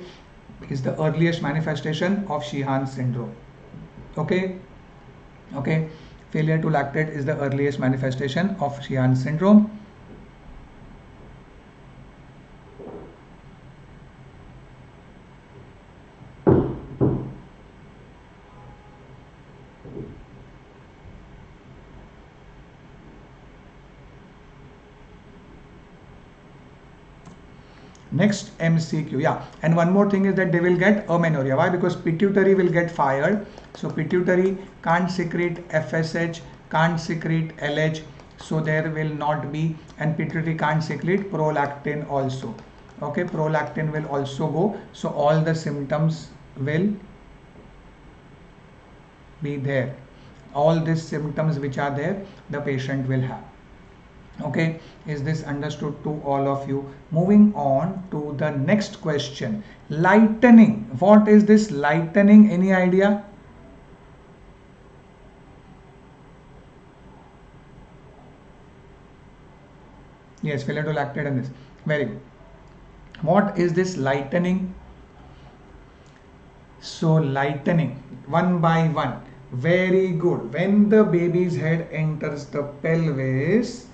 is the earliest manifestation of Sheehan syndrome. Okay, okay, failure to lactate is the earliest manifestation of Sheehan syndrome. Next MCQ, yeah, and one more thing is that they will get amenorrhea. Why? Because pituitary will get fired. So pituitary can't secrete FSH, can't secrete LH. so there will not be, and pituitary can't secrete prolactin also. Okay, prolactin will also go, so all the symptoms will be there. All these symptoms which are there, the patient will have. Okay, is this understood to all of you? Moving on to the next question. Lightening. What is this lightening? Any idea? Yes, failure to lactate and this. Very good. What is this lightening? So lightening, one by one. Very good. When the baby's head enters the pelvis,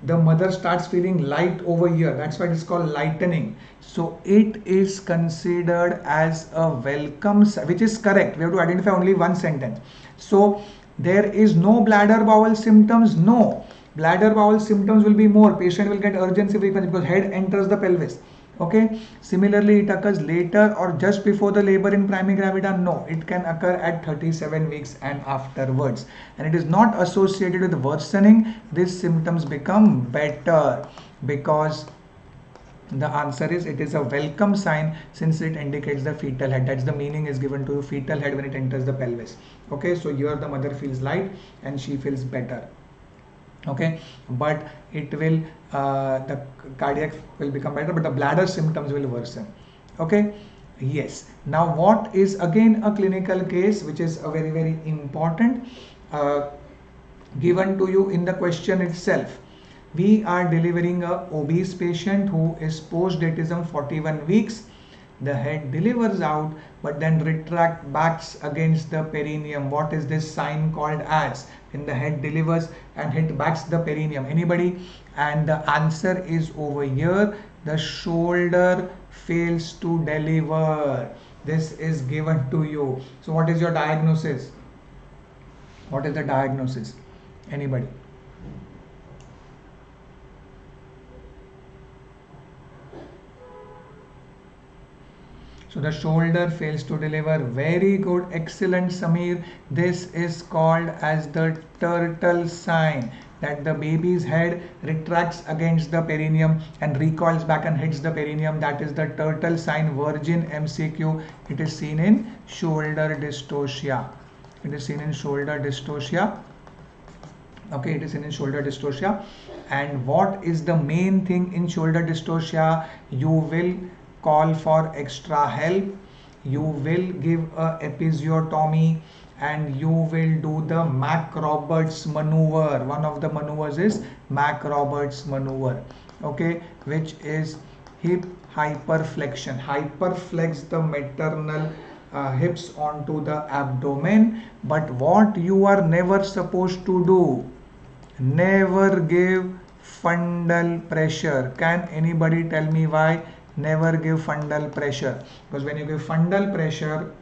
the mother starts feeling light over here. That's why it is called lightening. So it is considered as a welcome, which is correct. We have to identify only one sentence. So there is no bladder bowel symptoms. No. Bladder bowel symptoms will be more. Patient will get urgency frequency because head enters the pelvis. Okay. Similarly, it occurs later or just before the labor in primigravida. No, it can occur at 37 weeks and afterwards. And it is not associated with worsening. These symptoms become better because the answer is it is a welcome sign since it indicates the fetal head. That's the meaning is given to fetal head when it enters the pelvis. Okay. So here the mother feels light and she feels better. Okay, but it will the cardiac will become better, but the bladder symptoms will worsen. Okay, yes. Now what is again a clinical case which is a very important given to you in the question itself. We are delivering a obese patient who is postdatism 41 weeks. The head delivers out but then retract backs against the perineum. What is this sign called as? When the head delivers and hit backs the perineum. Anybody? And the answer is over here. The shoulder fails to deliver. This is given to you. So what is your diagnosis? What is the diagnosis? Anybody? So the shoulder fails to deliver. Very good, excellent, Samir. This is called as the turtle sign, that the baby's head retracts against the perineum and recoils back and hits the perineum. That is the turtle sign, virgin MCQ. It is seen in shoulder dystocia. It is seen in shoulder dystocia. Okay, it is seen in shoulder dystocia. And what is the main thing in shoulder dystocia? You will call for extra help, you will give a episiotomy, and you will do the Mac-Roberts maneuver. One of the maneuvers is Mac-Roberts maneuver, okay, which is hip hyperflexion. Hyperflex the maternal hips onto the abdomen. But what you are never supposed to do, never give fundal pressure. Can anybody tell me why? Never give fundal pressure, because when you give fundal pressure,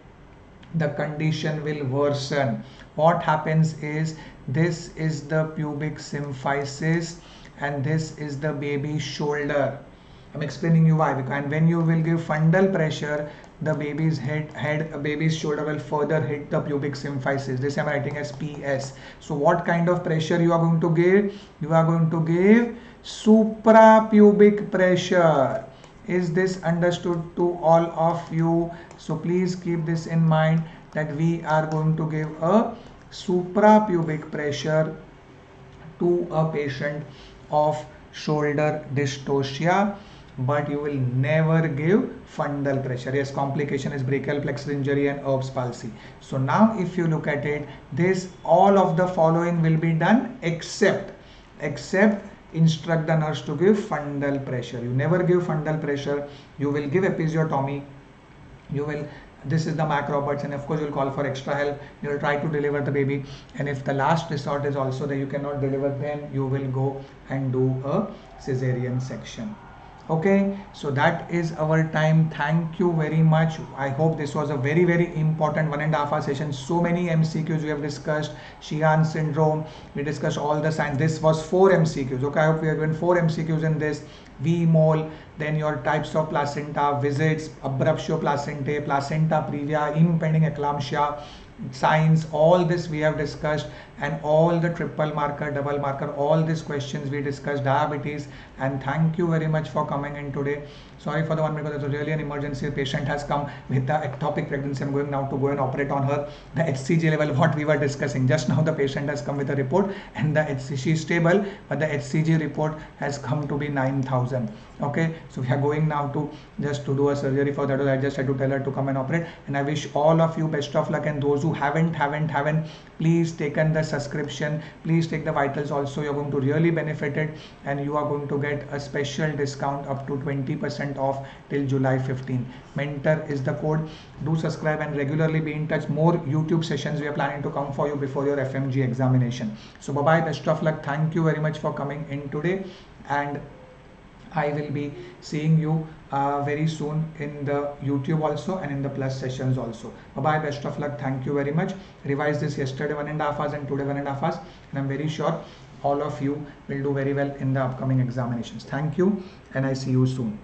the condition will worsen. What happens is, this is the pubic symphysis and this is the baby's shoulder. I'm explaining you why. And when you will give fundal pressure, the baby's baby's shoulder will further hit the pubic symphysis. This I'm writing as PS. So what kind of pressure you are going to give? You are going to give suprapubic pressure. Is this understood to all of you? So please keep this in mind, that we are going to give a suprapubic pressure to a patient of shoulder dystocia, but you will never give fundal pressure. Yes, complication is brachial plexus injury and Erb's palsy. So now if you look at it, this all of the following will be done except instruct the nurse to give fundal pressure. You never give fundal pressure. You will give episiotomy. This is the Mac-Roberts, and of course you will call for extra help. You will try to deliver the baby, and if the last resort is also that you cannot deliver, then you will go and do a cesarean section. Okay, so that is our time. Thank you very much. I hope this was a very important 1.5 hour session. So many MCQs we have discussed. Sheehan syndrome, we discussed all the signs. This was 4 MCQs. Okay, I hope we have given 4 MCQs in this. V-mole, then your types of placenta, visits, abruptio placentae, placenta previa, impending eclampsia, signs, all this we have discussed, and all the triple marker, double marker, all these questions we discussed, diabetes. And thank you very much for coming in today. Sorry for the 1 minute, because it's really an emergency. The patient has come with the ectopic pregnancy. I'm going now to go and operate on her. The HCG level, what we were discussing just now, the patient has come with a report, and the HCG, she is stable, but the HCG report has come to be 9,000. Okay, so we are going now to just to do a surgery for that. I just had to tell her to come and operate. And I wish all of you best of luck, and those who haven't please taken the subscription, please take the vitals also. You're going to really benefit it, and you are going to get a special discount up to 20% off till July 15. Mentor is the code. Do subscribe and regularly be in touch. More YouTube sessions we are planning to come for you before your FMG examination. So bye bye, best of luck. Thank you very much for coming in today, and I will be seeing you very soon in the YouTube also, and in the plus sessions also. Bye bye, best of luck. Thank you very much. Revise this yesterday 1.5 hours and today 1.5 hours, and I'm very sure all of you will do very well in the upcoming examinations. Thank you, and I see you soon.